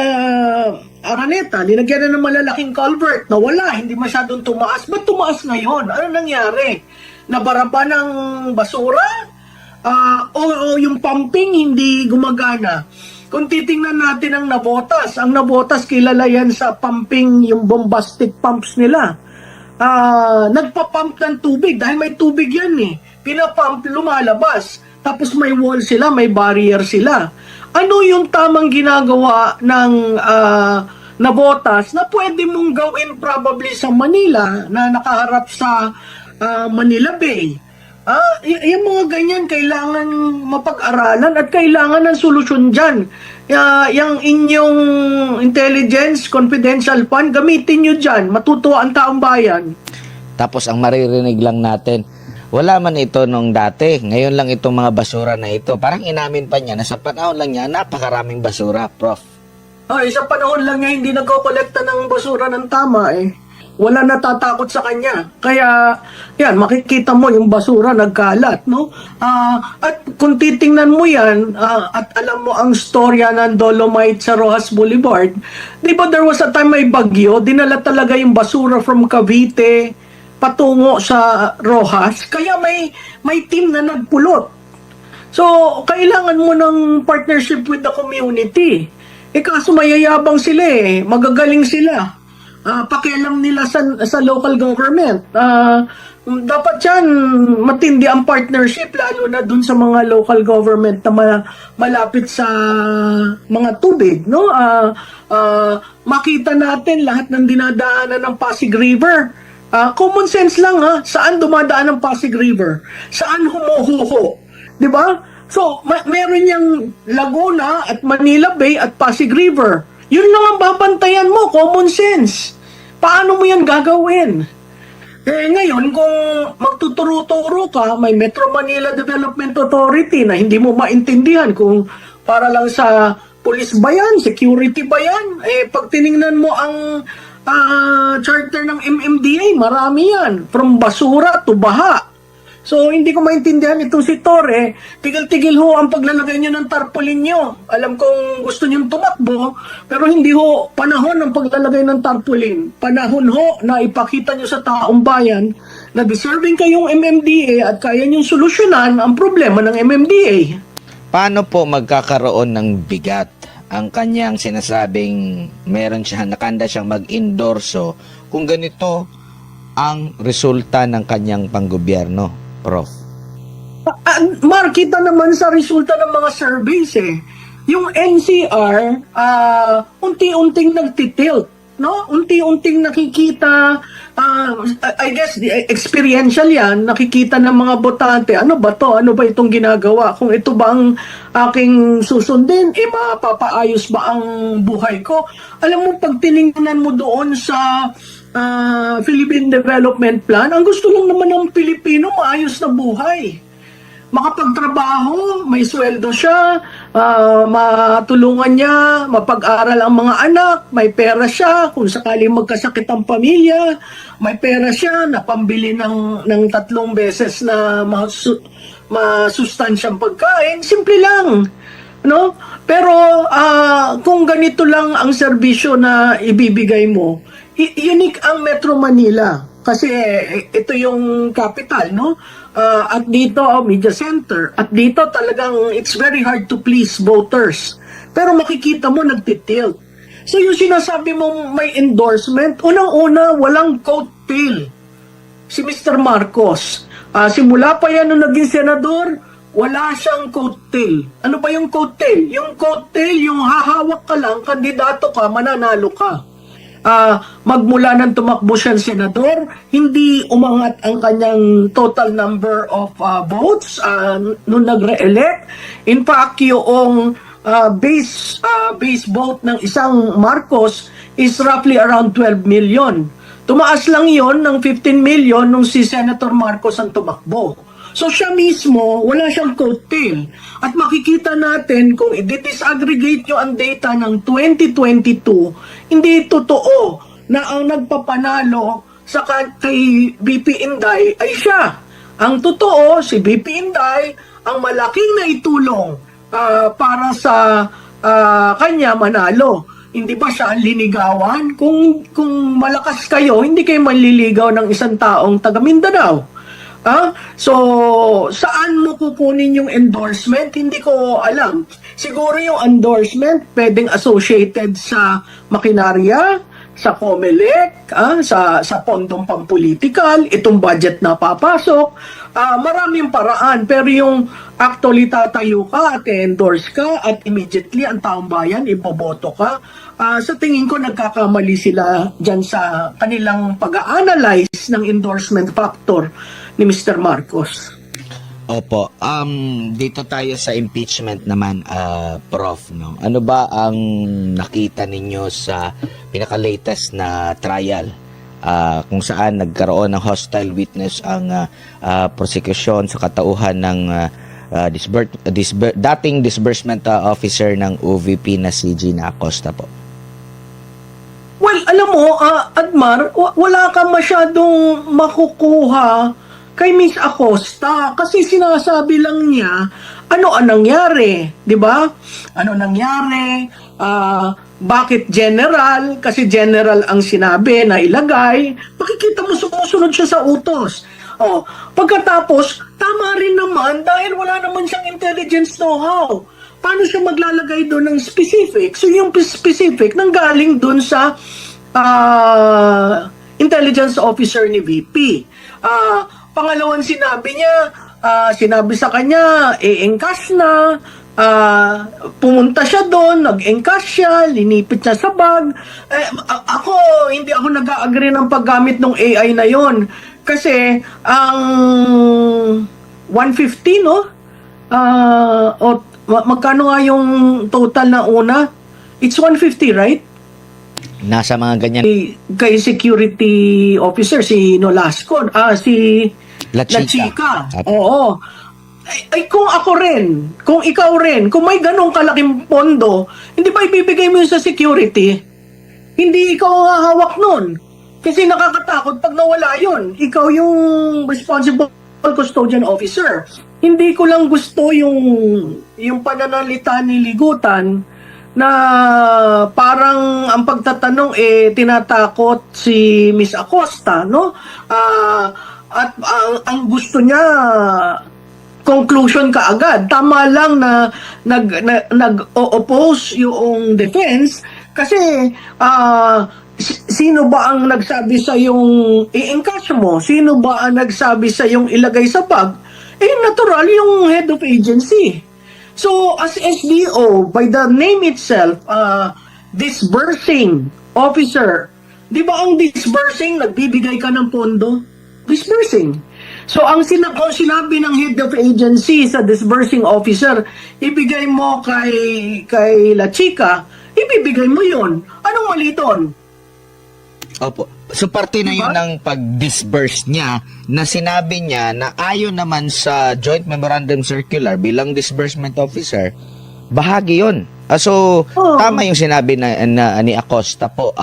Araneta, linagyan na ng malalaking culvert na wala, hindi masyadong tumaas. Ba't tumaas ngayon? Ano nangyari? Nabara ba ng basura? O yung pumping hindi gumagana? Kung titingnan natin ang Navotas kilala yan sa pumping, yung bombastic pumps nila. Nagpa-pump ng tubig dahil may tubig yan eh. Pinapump, lumalabas. Tapos may wall sila, may barrier sila. Ano yung tamang ginagawa ng Navotas na pwede mong gawin probably sa Manila na nakaharap sa Manila Bay? Yung mga ganyan, kailangan mapag-aralan at kailangan ng solusyon dyan. Yung inyong intelligence, confidential fund, gamitin nyo dyan. Matutuwa ang taong bayan. Tapos ang maririnig lang natin, wala man ito nung dati. Ngayon lang itong mga basura na ito. Parang inamin pa niya na sa panahon lang niya, napakaraming basura, Prof. Sa panahon lang niya, hindi nagko-kolekta ng basura ng tama eh. Wala natatakot sa kanya. Kaya, yan, makikita mo yung basura nagkalat, no? At kung titingnan mo yan, at alam mo ang storya ng Dolomite sa Rojas Boulevard, di ba there was a time may bagyo, dinala talaga yung basura from Cavite patungo sa Rojas, kaya may team na nagpulot. So, kailangan mo ng partnership with the community. Kaso mayayabang sila eh, magagaling sila. Pakialam nila sa local government. dapat yan matindi ang partnership, lalo na dun sa mga local government na malapit sa mga tubig, no? Makita natin lahat ng dinadaanan ng Pasig River. Common sense lang, ha, saan dumadaan ang Pasig River? Saan humuhuho? 'Di ba? So, meron yang Laguna at Manila Bay at Pasig River. Yun lang ang babantayan mo, common sense. Paano mo yan gagawin? Ngayon, kung magtuturo-turo ka, may Metro Manila Development Authority na hindi mo maintindihan kung para lang sa police ba yan, security ba yan? Pag tiningnan mo ang charter ng MMDA, marami yan. From basura to baha. So, hindi ko maintindihan itong si Torre. Tigil-tigil ho ang paglalagay nyo ng tarpaulin nyo. Alam kong gusto nyo tumakbo, pero hindi ho panahon ng paglalagay ng tarpaulin. Panahon ho na ipakita nyo sa taong bayan na deserving kayong MMDA at kaya nyo solusyonan ang problema ng MMDA. Paano po magkakaroon ng bigat ang kanyang sinasabing meron siya, nakanda siyang mag-endorso kung ganito ang resulta ng kanyang panggobyerno, Prof? Mark, kita naman sa resulta ng mga surveys Yung NCR, unti-unting nagtitilt, no? Unti-unting nakikita, I guess, experiential yan, nakikita ng mga botante, ano ba to? Ano ba itong ginagawa? Kung ito bang aking susundin, mapapaayos ba ang buhay ko? Alam mo, pag tiningnan mo doon sa Philippine Development Plan, ang gusto lang naman ng Pilipino, maayos na buhay. Makapagtrabaho, may sweldo siya, matulungan niya, mapag-aral ang mga anak, may pera siya, kung sakaling magkasakit ang pamilya, may pera siya na pambili ng 3 beses na masustansyang pagkain. Simple lang, no? Pero kung ganito lang ang serbisyo na ibibigay mo, unique ang Metro Manila kasi ito yung capital, no? At dito media center, at dito talagang it's very hard to please voters, pero makikita mo nagtitilt. So yung sinasabi mong may endorsement, unang-una walang coattail si Mr. Marcos. Simula pa yan nung naging senador, wala siyang coattail. Ano ba yung coattail? Yung coattail, yung hahawak ka lang, kandidato ka, mananalo ka. Magmula nang tumakbo siyang senador, hindi umangat ang kanyang total number of votes nung nagre-elect. In fact, yung base vote ng isang Marcos is roughly around 12 million. Tumaas lang yon ng 15 million nung si Senator Marcos ang tumakbo. So siya mismo, wala siyang coattail. At makikita natin kung i-disaggregate nyo ang data ng 2022, hindi totoo na ang nagpapanalo sa kay BP Inday ay siya. Ang totoo, si BP Inday ang malaking naitulong para sa kanya manalo. Hindi ba siya ang linigawan? Kung malakas kayo, hindi kayo manliligaw ng isang taong taga Mindanao. So, saan mo kukunin yung endorsement? Hindi ko alam. Siguro yung endorsement pwedeng associated sa makinarya, sa COMELEC, sa pondong pampolitikal, itong budget na papasok. Maraming paraan, pero yung actually tatayo ka at endorse ka at immediately ang taong bayan iboboto ka, sa tingin ko nagkakamali sila dyan sa kanilang pag-a-analyze ng endorsement factor ni Mr. Marcos. Opo. Dito tayo sa impeachment naman, Prof. No? Ano ba ang nakita ninyo sa pinaka-latest na trial kung saan nagkaroon ng hostile witness ang prosecution sa katauhan ng dating disbursement officer ng OVP na si Gina Acosta po? Well, alam mo, Admar, wala ka masyadong makukuha kay Miss Acosta kasi sinasabi lang niya ano ang nangyari, 'di ba? Ano nangyari? Bakit general? Kasi general ang sinabi na ilagay. Makikita mo sumusunod siya sa utos. Pagkatapos, tama rin naman dahil wala naman siyang intelligence know-how. Paano siya maglalagay doon ng specific? So yung specific nanggaling doon sa intelligence officer ni VP. Pangalawang sinabi niya, sinabi sa kanya, encash na, pumunta siya doon, nag-encash siya, linipit siya sa bag. Hindi ako nag-agree ng paggamit ng AI na yon. Kasi, ang 150, no? Magkano nga yung total na una? It's 150, right? Nasa mga ganyan. Kay security officer, si Nolasco, si La Chica. La Chica. Apo. Oo. Ay, kung ako rin, kung ikaw rin, kung may ganong kalaking pondo, hindi ba ibibigay mo yun sa security? Hindi ikaw ang hahawak nun. Kasi nakakatakot pag nawala yun. Ikaw yung responsible custodian officer. Hindi ko lang gusto yung pananalita ni Ligutan na parang ang pagtatanong tinatakot si Miss Acosta, no? At ang gusto niya conclusion kaagad. Tama lang na nag-oppose yung defense kasi sino ba ang nagsabi sa yung i-encash mo? Sino ba ang nagsabi sa yung ilagay sa bag? Natural yung head of agency. So, as SDO, by the name itself, disbursing officer, di ba ang disbursing, nagbibigay ka ng pondo? Disbursing. So, ang sinabi ng head of agency sa disbursing officer, ibigay mo kay La Chica, ibibigay mo yon. Anong mali doon? Opo. So parte na yun ng pag-disburse niya na sinabi niya na ayon naman sa Joint Memorandum Circular bilang disbursement officer, bahagi yun. So, tama yung sinabi na ni Acosta po,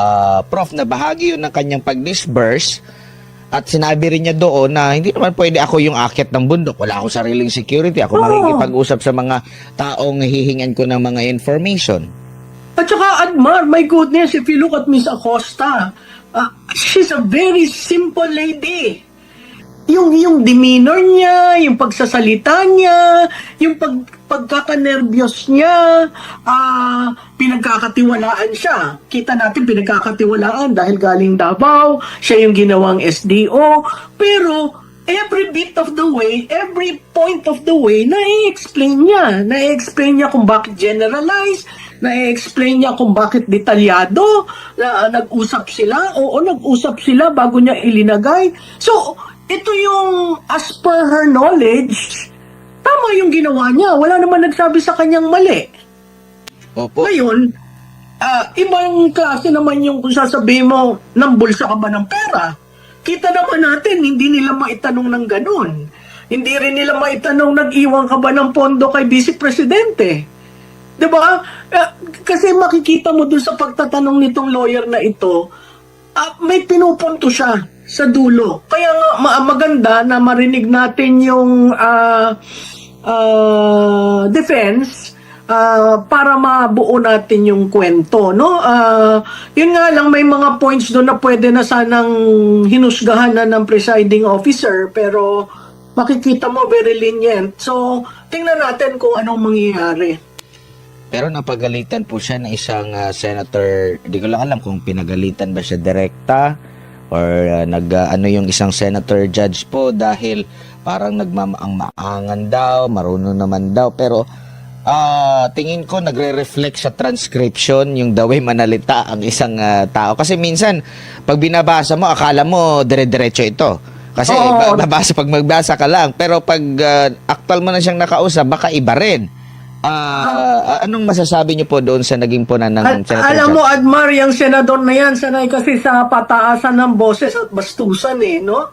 Prof, na bahagi yun ng kanyang pag-disburse at sinabi rin niya doon na hindi naman pwede ako yung akyat ng bundok. Wala akong sariling security. Ako makikipag-usap sa mga taong hihingan ko ng mga information. At saka, Admar, my goodness, if you look at Miss Acosta, she's a very simple lady. Yung demeanor niya, yung pagsasalita niya, yung pagkakanervyos niya, pinagkakatiwalaan siya. Kita natin pinagkakatiwalaan dahil galing Davao, siya yung ginawang SDO, pero every bit of the way, every point of the way, na-explain niya. Na-explain niya kung bakit generalize, na-explain niya kung bakit detalyado, na nag-usap sila, nag-usap sila bago niya ilinagay. So, ito yung as per her knowledge, tama yung ginawa niya. Wala naman nagsabi sa kanyang mali. Opo. Ngayon, ibang klase naman yung kung sasabihin mo, nambulsa ka ba ng pera? Kita naman natin, hindi nila maitanong ng ganun. Hindi rin nila maitanong, nag-iwan ka ba ng pondo kay Vice Presidente? Diba? Kasi makikita mo dun sa pagtatanong nitong lawyer na ito, may pinupunto siya sa dulo. Kaya nga maganda na marinig natin yung defense para mabuo natin yung kwento, no? Yun nga lang, may mga points doon na pwede na sanang hinusgahan na ng presiding officer, pero makikita mo very lenient. So, tingnan natin kung anong mangyayari. Pero napagalitan po siya ng isang senator, di ko lang alam kung pinagalitan ba siya direkta or yung isang senator judge po dahil parang nagmamaang-maangan daw, marunong naman daw, pero tingin ko nagre-reflect sa transcription yung the way manalita ang isang tao. Kasi minsan, pag binabasa mo, akala mo dire-diretso ito. Kasi pag magbasa ka lang. Pero pag actual mo na siyang nakausap, baka iba rin. Anong masasabi niyo po doon sa naging punan ng Senator Alam mo, Admar, yung senador na yan, sanay kasi sa pataasan ng boses at bastusan no?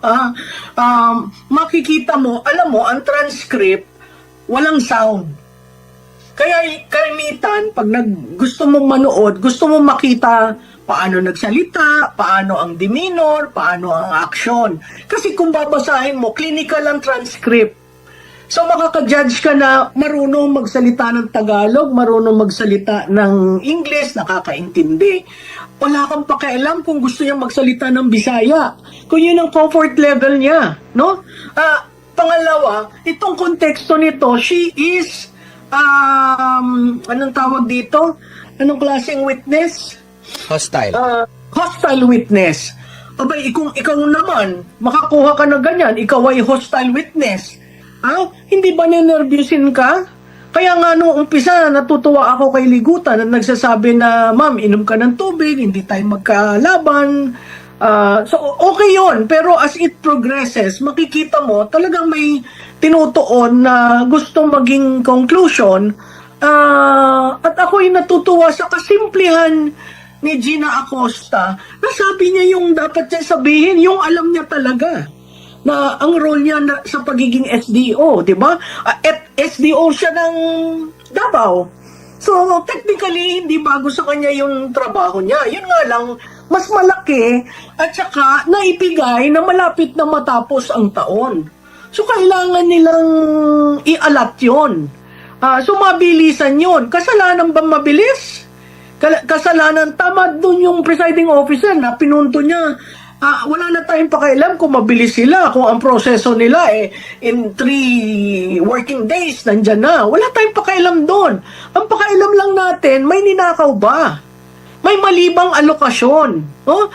Makikita mo, alam mo, ang transcript, walang sound. Kaya kalimitan, pag gusto mong manood, gusto mong makita paano nagsalita, paano ang demeanor, paano ang action. Kasi kung babasahin mo, clinical ang transcript. So makaka-judge ka na marunong magsalita ng Tagalog, marunong magsalita ng English, nakakaintindi. Wala kang pakialam kung gusto niyang magsalita ng Bisaya. Kung yun ang comfort level niya, no? Pangalawa, itong konteksto nito, she is anong tawag dito? Anong klaseng witness? Hostile. Hostile witness. abay, kung ikaw naman, makakuha ka na ganyan, ikaw ay hostile witness, hindi ba ninervyusin ka? Kaya nga nung umpisa, natutuwa ako kay Ligutan at nagsasabi na, ma'am, inom ka ng tubig, hindi tayo magkalaban. So, okay yon. Pero as it progresses, makikita mo, talagang may tinutuon na gustong maging conclusion. At ako'y natutuwa sa kasimplihan ni Gina Acosta na sabi niya yung dapat niya sabihin, yung alam niya talaga na ang role niya sa pagiging SDO, di ba? At SDO siya ng Davao. So, technically, hindi bago sa kanya yung trabaho niya. Yun nga lang, mas malaki at saka naibigay na malapit na matapos ang taon. So, kailangan nilang ialat yun. So, mabilisan yun. Kasalanan ba mabilis? Kasalanan, tama dun yung presiding officer na pinunto niya. Wala na tayong pakialam kung mabilis sila, kung ang proseso nila in 3 working days, nandyan na. Wala tayong pakialam doon. Ang pakialam lang natin, may ninakaw ba? May malibang alokasyon. No?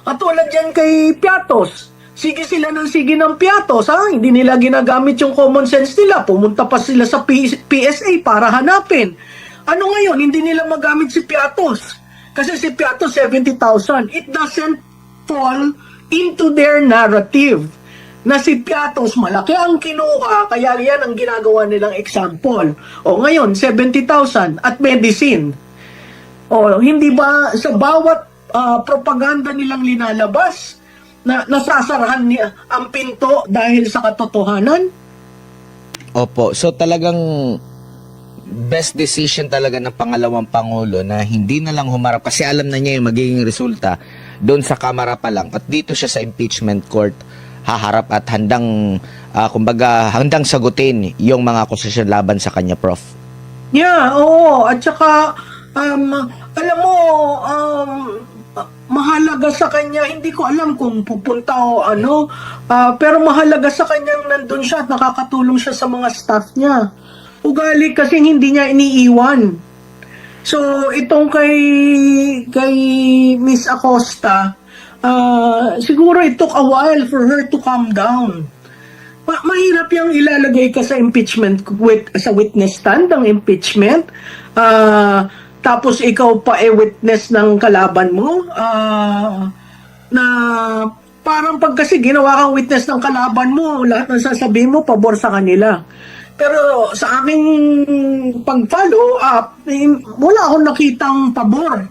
At tulad yan kay Piatos. Sige sila ng sige ng Piatos. Hindi nila ginagamit yung common sense nila. Pumunta pa sila sa PSA para hanapin. Ano ngayon? Hindi nila magamit si Piatos. Kasi si Piatos, 70,000. It doesn't fall into their narrative na si Piatos malaki ang kinuha, kaya yan ang ginagawa nilang example. O ngayon, 70,000 at medicine. O hindi ba sa bawat propaganda nilang linalabas na nasasarahan niya ang pinto dahil sa katotohanan? Opo. So talagang best decision talaga ng pangalawang Pangulo na hindi na lang humarap kasi alam na niya yung magiging resulta doon sa Kamara pa lang at dito siya sa impeachment court haharap at handang handang sagutin yung mga akusasyon laban sa kanya, Prof. Yeah, oo. At saka alam mo, mahalaga sa kanya, hindi ko alam kung pupunta o ano, pero mahalaga sa kanya nandun siya at nakakatulong siya sa mga staff niya. Ugali kasi hindi niya iniiwan. So, itong kay Miss Acosta, siguro it took a while for her to calm down. Mahirap yung ilalagay ka sa impeachment sa witness stand ng impeachment. Tapos ikaw pa witness ng kalaban mo. Na parang pag kasi ginawa kang witness ng kalaban mo, lahat ng sasabihin mo, pabor sa kanila. Pero sa aking pag-follow up, wala akong nakitang pabor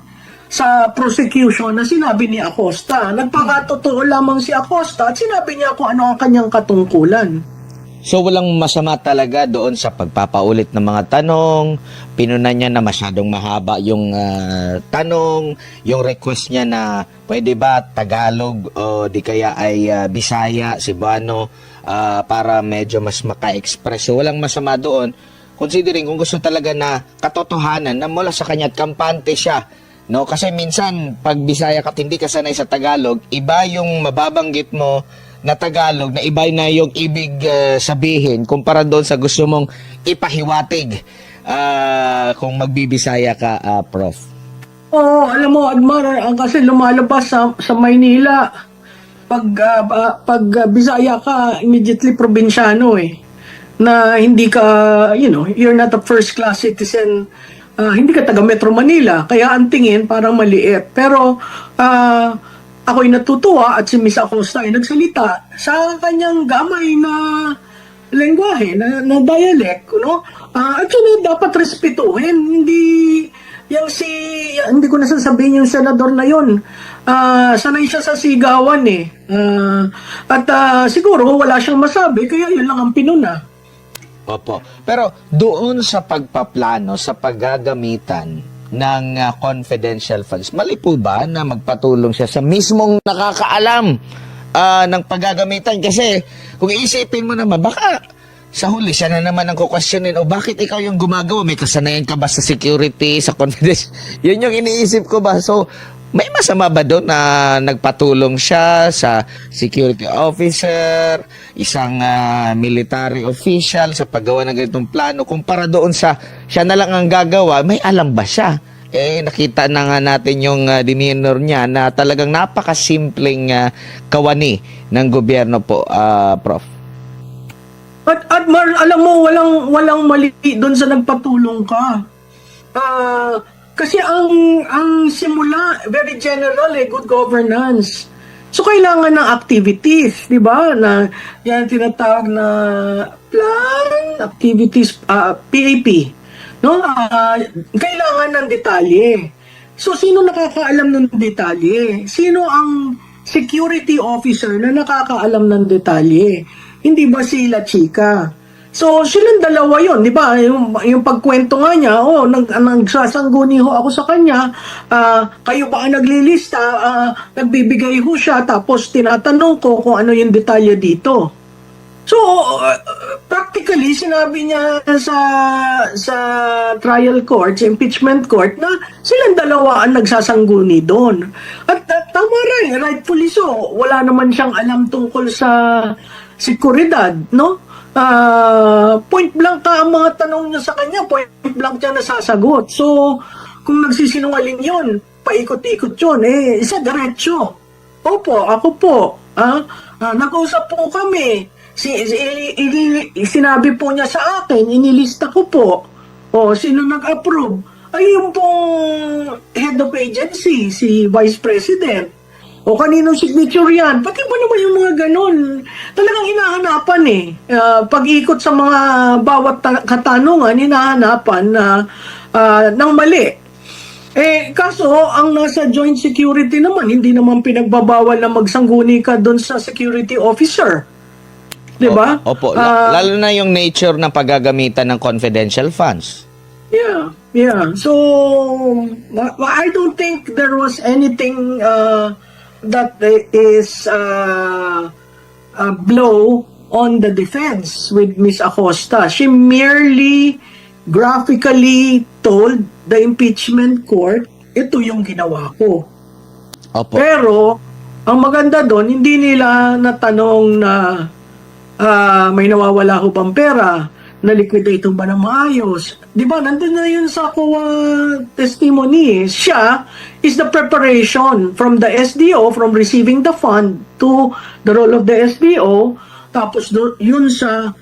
sa prosecution na sinabi ni Acosta. Nagpakatotoo lamang si Acosta at sinabi niya kung ano ang kanyang katungkulan. So walang masama talaga doon sa pagpapaulit ng mga tanong, pinunan niya na masyadong mahaba yung tanong, yung request niya na pwede ba Tagalog o di kaya ay Bisaya, Cebuano, para medyo mas maka-express. So walang masama doon, considering kung gusto talaga na katotohanan na mula sa kanya at kampante siya. No? Kasi minsan, pag Bisaya ka at hindi ka sanay sa Tagalog, iba yung mababanggit mo na Tagalog, na iba na yung ibig sabihin kumpara doon sa gusto mong ipahiwatig kung magbibisaya ka, Prof. Oo, alam mo, Admar, kasi lumalabas sa Maynila, pag Bisaya ka, immediately probinsyano na hindi ka, you're not a first class citizen, hindi ka taga Metro Manila, kaya ang tingin parang maliit. Pero ako'y natutuwa at si Miss Acosta ay nagsalita sa kanyang gamay na lengguwahe, na dialect, at yun dapat respetuhin, hindi ko nasasabihin yung senador na yun. Sanay siya sa sigawan at siguro wala siyang masabi, kaya yun lang ang pinuna. Opo. Pero doon sa pagpaplano, sa paggagamitan ng confidential funds, mali po ba na magpatulong siya sa mismong nakakaalam ng paggagamitan? Kasi kung iisipin mo naman, baka sa huli siya na naman ang kukwestiyonin, o bakit ikaw yung gumagawa? May kasanayan ka ba sa security, sa confidence? Yun yung iniisip ko ba? So, may masama ba doon na nagpatulong siya sa security officer, isang military official sa paggawa ng ganitong plano, kumpara doon sa siya na lang ang gagawa? May alam ba siya nakita na nga natin yung demeanor niya na talagang napakasimpleng kawani ng gobyerno po, Prof. At alam mo, walang mali doon sa nagpatulong ka. Kasi ang simula, very general, good governance. So, kailangan ng activities, di ba? Na, yan tinatawag na plan, activities, PAP. No? Kailangan ng detalye. So, sino nakakaalam ng detalye? Sino ang security officer na nakakaalam ng detalye? Hindi ba sila chika? So, silang dalawa yon, di ba? Yung pagkwento nga niya, nagsasangguni ho ako sa kanya, kayo ba ang naglilista, nagbibigay ho siya, tapos tinatanong ko kung ano yung detalye dito. So, practically, sinabi niya sa trial court, sa impeachment court, na silang dalawa ang nagsasangguni doon. At tama rin, rightfully so, wala naman siyang alam tungkol sa seguridad, no? Point blank ka ang mga tanong niya sa kanya, point blank siya nasasagot. So, kung nagsisinungaling yun, paikot-ikot yun, isa diretso. Opo, ako po, nag-usap po kami, sinabi po niya sa akin, inilista ko po, sino nag-approve? Ay, yung pong head of agency, si Vice President. O kaninong signature yan? Pati ba naman yung mga ganon? Talagang hinahanapan pag-ikot sa mga bawat katanungan, hinahanapan ng mali. Kaso, ang nasa joint security naman, hindi naman pinagbabawal na magsangguni ka doon sa security officer. Diba? Opo. Lalo na yung nature ng paggagamitan ng confidential funds. Yeah. So, I don't think there was anything that is a blow on the defense with Ms. Acosta. She merely graphically told the impeachment court, ito yung ginawa ko. Opo. Pero, ang maganda doon, hindi nila natanong na may nawawala ho bang pera, na-liquidate ba ng maayos. Di ba, nandun na yun sa COA testimony. Siya is the preparation from the SDO, from receiving the fund to the role of the SDO, tapos yun sa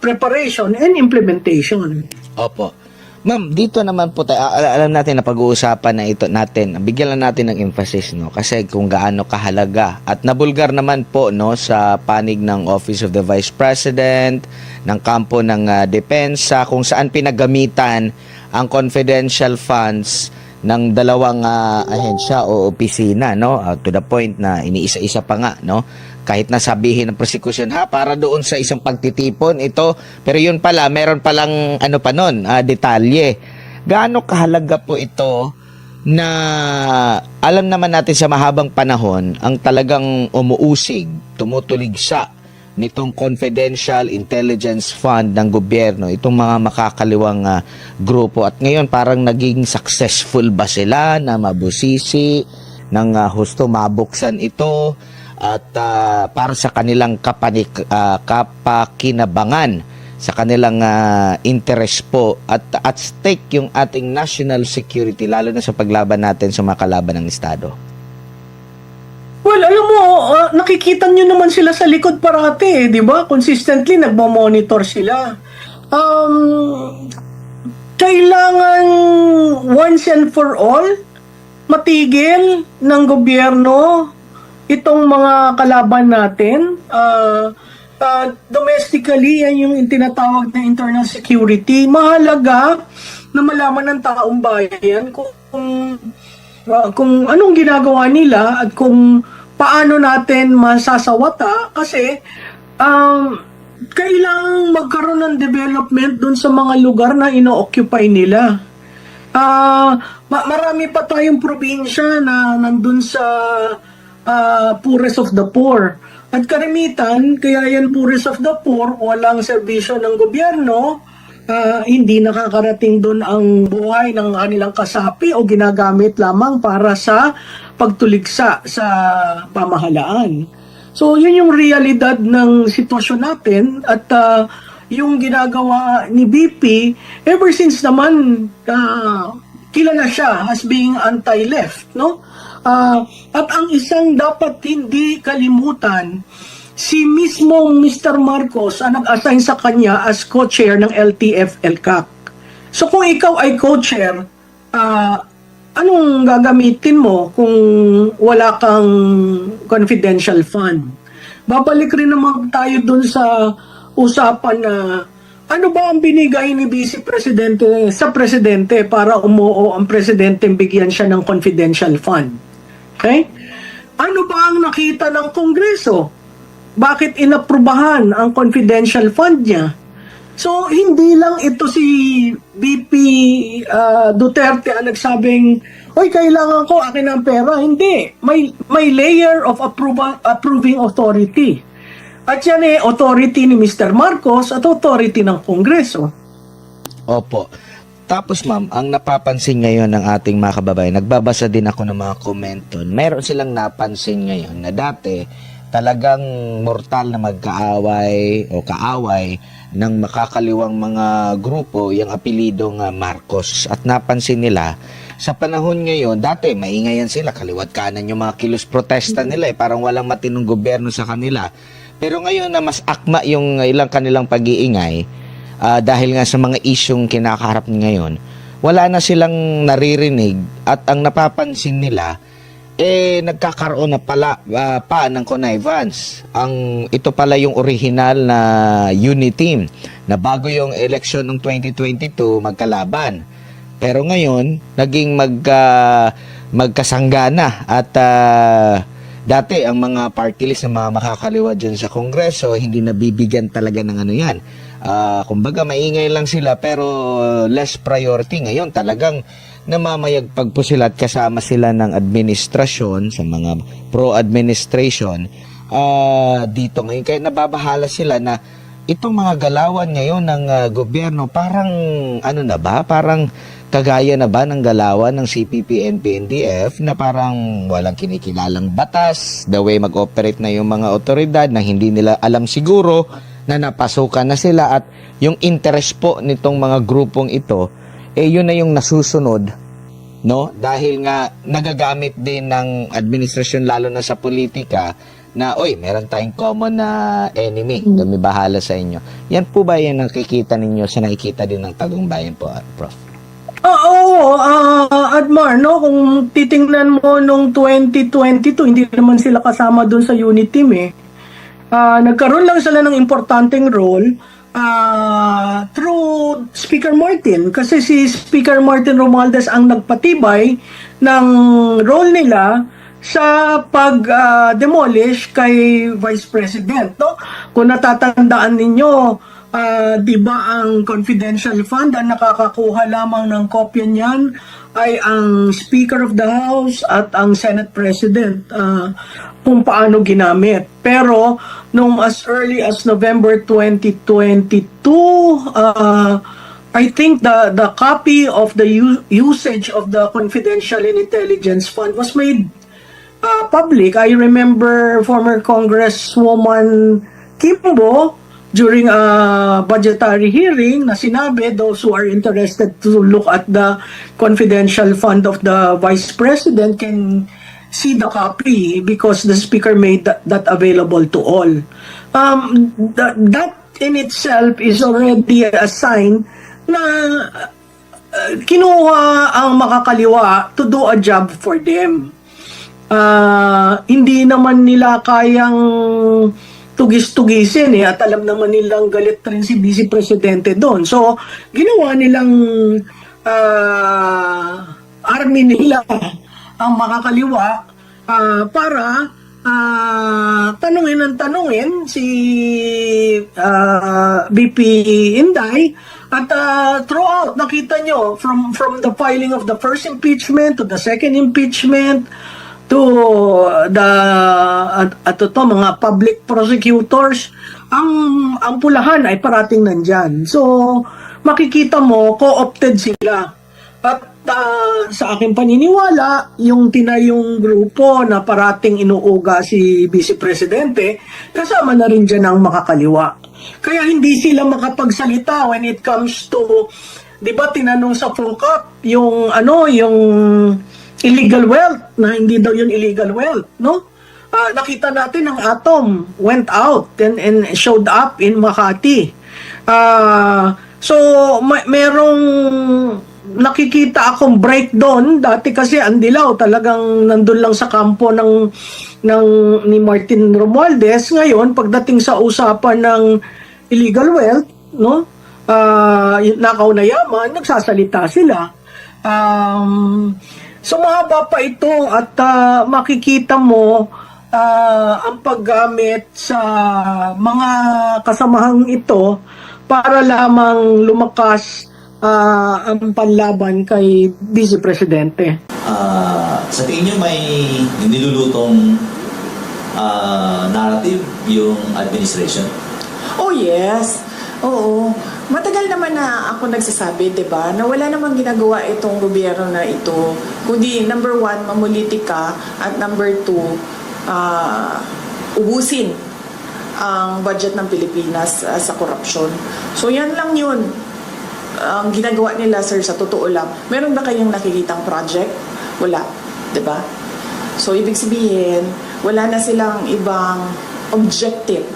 preparation and implementation. Opo. Ma'am, dito naman po tayo, alam natin na pag-uusapan na ito natin, bigyan lang natin ng emphasis, no? Kasi kung gaano kahalaga. At nabulgar naman po, no, sa panig ng Office of the Vice President, ng kampo ng depensa, kung saan pinagamitan ang confidential funds ng dalawang ahensya o opisina, no? To the point na iniisa-isa pa nga, no? Kahit na sabihin ng prosecution, para doon sa isang pagtitipon ito, pero yun pala, meron palang ano pa nun, detalye. Gaano kahalaga po ito na alam naman natin sa mahabang panahon ang talagang umuusig, tumutuligsa nitong confidential intelligence fund ng gobyerno, itong mga makakaliwang grupo. At ngayon parang naging successful ba sila na mabusisi, ng husto mabuksan ito, at para sa kanilang kapakinabangan, sa kanilang interest po, at stake yung ating national security, lalo na sa paglaban natin sa mga kalaban ng Estado. Well, alam mo, nakikita nyo naman sila sa likod parati, di ba? Consistently, nagmo-monitor sila. Kailangan once and for all, matigil ng gobyerno itong mga kalaban natin. Domestically, yan yung tinatawag na internal security. Mahalaga na malaman ng taong bayan kung anong ginagawa nila at kung paano natin masasawata, kasi kailangang magkaroon ng development dun sa mga lugar na ino-occupy nila. Marami pa tayong probinsya na nandun sa poorest of the poor. At karamitan, kaya yan poorest of the poor, walang serbisyo ng gobyerno, hindi nakakarating doon ang buhay ng kanilang kasapi o ginagamit lamang para sa pagtuligsa sa pamahalaan. So, yun yung realidad ng sitwasyon natin, at yung ginagawa ni BP, ever since naman, kilala siya as being anti-left, no? At ang isang dapat hindi kalimutan, si mismong Mr. Marcos ang nag-assign sa kanya as co-chair ng LTF-LCAC. So kung ikaw ay co-chair, anong gagamitin mo kung wala kang confidential fund? Babalik rin naman tayo dun sa usapan na ano ba ang binigay ni Vice Presidente sa Presidente para umuo ang Presidente bigyan siya ng confidential fund? Okay? Ano ba ang nakita ng Kongreso? Bakit inaprubahan ang confidential fund niya? So, hindi lang ito si VP Duterte ang nagsabing, "Hoy, kailangan ko, akin ang pera." Hindi. May layer of approving authority. At yan authority ni Mr. Marcos at authority ng Kongreso. Opo. Tapos ma'am, ang napapansin ngayon ng ating mga kababayan, nagbabasa din ako ng mga komento. Meron silang napansin ngayon na dati talagang mortal na magkaaway o kaaway ng makakaliwang mga grupo yung apelidong Marcos. At napansin nila, sa panahon ngayon, dati maingayan sila, kaliwat kanan yung mga kilos protesta nila parang walang matinong gobyerno sa kanila. Pero ngayon na mas akma yung ilang kanilang pag-iingay, dahil nga sa mga isyong kinakaharap ngayon, wala na silang naririnig at ang napapansin nila, nagkakaroon na pala pa ng connivance. Ito pala yung original na unit team na bago yung election ng 2022 magkalaban. Pero ngayon, naging magkasanggana at dati ang mga party list na mga makakaliwa dyan sa Kongreso, hindi nabibigyan talaga ng ano yan. Kumbaga maingay lang sila pero less priority. Ngayon talagang namamayagpag po sila at kasama sila ng administrasyon sa mga pro-administration dito ngayon. Kaya nababahala sila na itong mga galawan ngayon ng gobyerno parang ano na ba? Parang kagaya na ba ng galawan ng CPP, NP, NDF na parang walang kinikilalang batas, the way mag-operate na yung mga otoridad na hindi nila alam siguro na napasukan na sila at yung interest po nitong mga grupong ito, yun na yung nasusunod, no? Dahil nga nagagamit din ng administrasyon lalo na sa politika na, meron tayong common na enemy, kami bahala sa inyo. Yan po ba yung nakikita ninyo sa nakikita din ng Tagumpayan po, Prof? Oo, Admar, no? Kung titingnan mo nung 2022, hindi naman sila kasama doon sa unit team nagkaroon lang sila ng importanteng role through Speaker Martin. Kasi si Speaker Martin Romualdez ang nagpatibay ng role nila sa pag-demolish kay Vice President. No? Kung natatandaan ninyo, di ba ang confidential fund ang nakakakuha lamang ng kopya niyan ay ang Speaker of the House at ang Senate President kung paano ginamit. Pero nung as early as November 2022, I think the copy of the usage of the confidential and intelligence fund was made public. I remember former Congresswoman Kimbo during a budgetary hearing na sinabi those who are interested to look at the confidential fund of the Vice President can see the copy because the Speaker made that available to all. That in itself is already a sign na kinuha ang makakaliwa to do a job for them. Hindi naman nila kayang tugis-tugisin at alam naman nilang galit rin si Vice Presidente doon. So, ginawa nilang army nila ang makakaliwa para tanungin si BP Inday at throughout, nakita nyo, from the filing of the first impeachment to the second impeachment, to mga public prosecutors, ang pulahan ay parating nandyan. So, makikita mo, co-opted sila. At sa aking paniniwala, yung tinayong grupo na parating inuuga si Vice Presidente, kasama na rin dyan ang makakaliwa. Kaya hindi sila makapagsalita when it comes to 'di ba tinanong sa Pulcap yung yung illegal wealth na hindi daw yun illegal wealth, no? Nakita natin ang Atom went out and showed up in Makati. So merong nakikita akong break doon. Dati kasi ang Dilaw talagang nandun lang sa kampo ni Martin Romualdez. Ngayon pagdating sa usapan ng illegal wealth, no? Nakaw na yaman, nagsasalita sila. So mahaba pa ito at makikita mo ang paggamit sa mga kasamahang ito para lamang lumakas ang panlaban kay Vice Presidente. Sa tingin niyo may nilulutong narrative yung administration? Oh yes. Oo. Matagal naman na ako nagsasabi, 'di ba, na wala namang ginagawa itong gobyerno na ito, kundi number 1, mamulitika, at number 2, ubusin ang budget ng Pilipinas sa korupsyon. So yan lang yun ang ginagawa nila, sir, sa totoo lang. Meron ba kayong nakikitang project? Wala. 'Di ba? So ibig sabihin, wala na silang ibang objective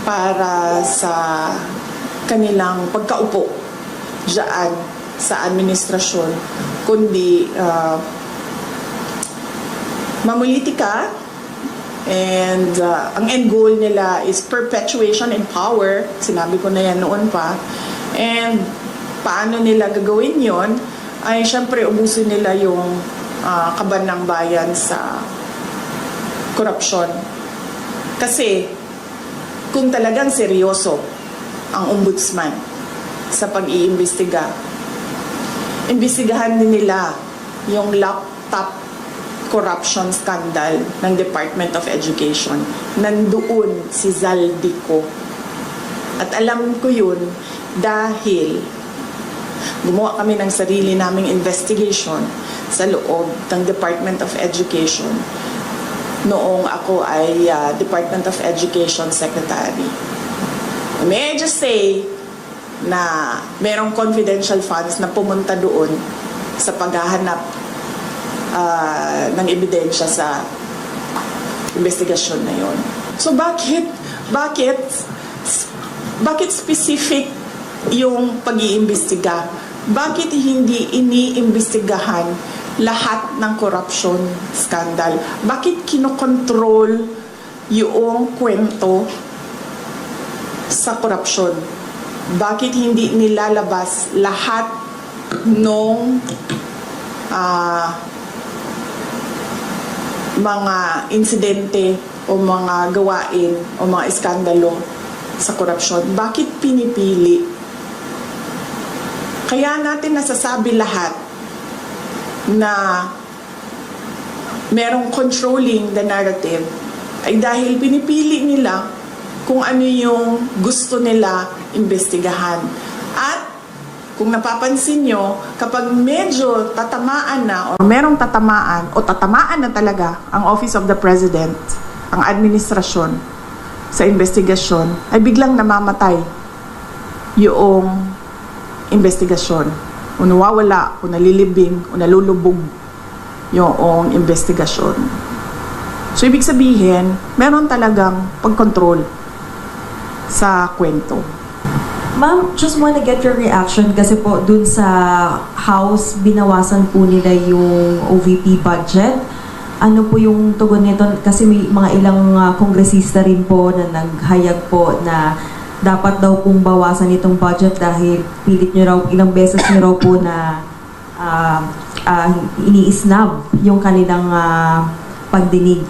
para sa kanilang pagkaupo diyan sa administrasyon, kundi mamulitika, and ang end goal nila is perpetuation in power. Sinabi ko na yan noon pa. And paano nila gagawin yon? Ay syempre ubusin nila yung kaban ng bayan sa korupsyon. Kasi kung talagang seryoso ang ombudsman sa pag-iimbestiga, imbestigahan din nila yung laptop corruption scandal ng Department of Education. Nandoon si Zaldico. At alam ko yun dahil gumawa kami ng sarili naming investigation sa loob ng Department of Education noong ako ay Department of Education Secretary. May I just say na merong confidential funds na pumunta doon sa paghahanap ng ebidensya sa investigasyon na yon. So bakit specific yung pag-iimbestiga? Bakit hindi iniimbestigahan lahat ng corruption scandal? Bakit kinokontrol yung kwento sa korupsyon? Bakit hindi nilalabas lahat nung mga insidente o mga gawain o mga iskandalo sa korupsyon? Bakit pinipili? Kaya natin nasasabi lahat na merong controlling the narrative ay dahil pinipili nila kung ano yung gusto nila imbestigahan. At kung napapansin nyo, kapag medyo tatamaan na o merong tatamaan o tatamaan na talaga ang Office of the President, ang administrasyon sa investigasyon, ay biglang namamatay yung investigasyon. O nawawala, o nalilibing, o nalulubog yung investigasyon. So ibig sabihin, meron talagang pagkontrol sa kwento. Ma'am, just wanna get your reaction kasi po dun sa House, binawasan po nila yung OVP budget. Ano po yung tugon nito? Kasi may mga ilang kongresista rin po na naghayag po na dapat daw pong bawasan itong budget dahil pilit nyo raw, ilang beses nyo raw po na iniisnab yung kanilang pagdinig.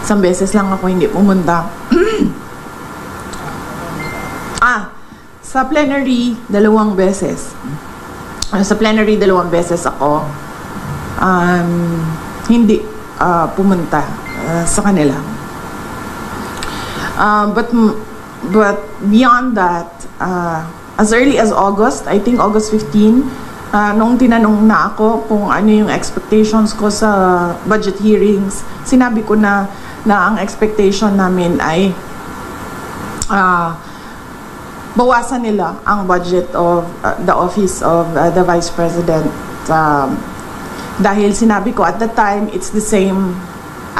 Isang beses lang ako hindi pumunta. Sa plenary, 2 beses. Sa plenary, 2 beses ako hindi pumunta sa kanila. But beyond that, as early as August, I think August 15, nung tinanong na ako kung ano yung expectations ko sa budget hearings, sinabi ko na ang expectation namin ay bawasan nila ang budget of the office of the Vice President. Dahil sinabi ko at the time, it's the same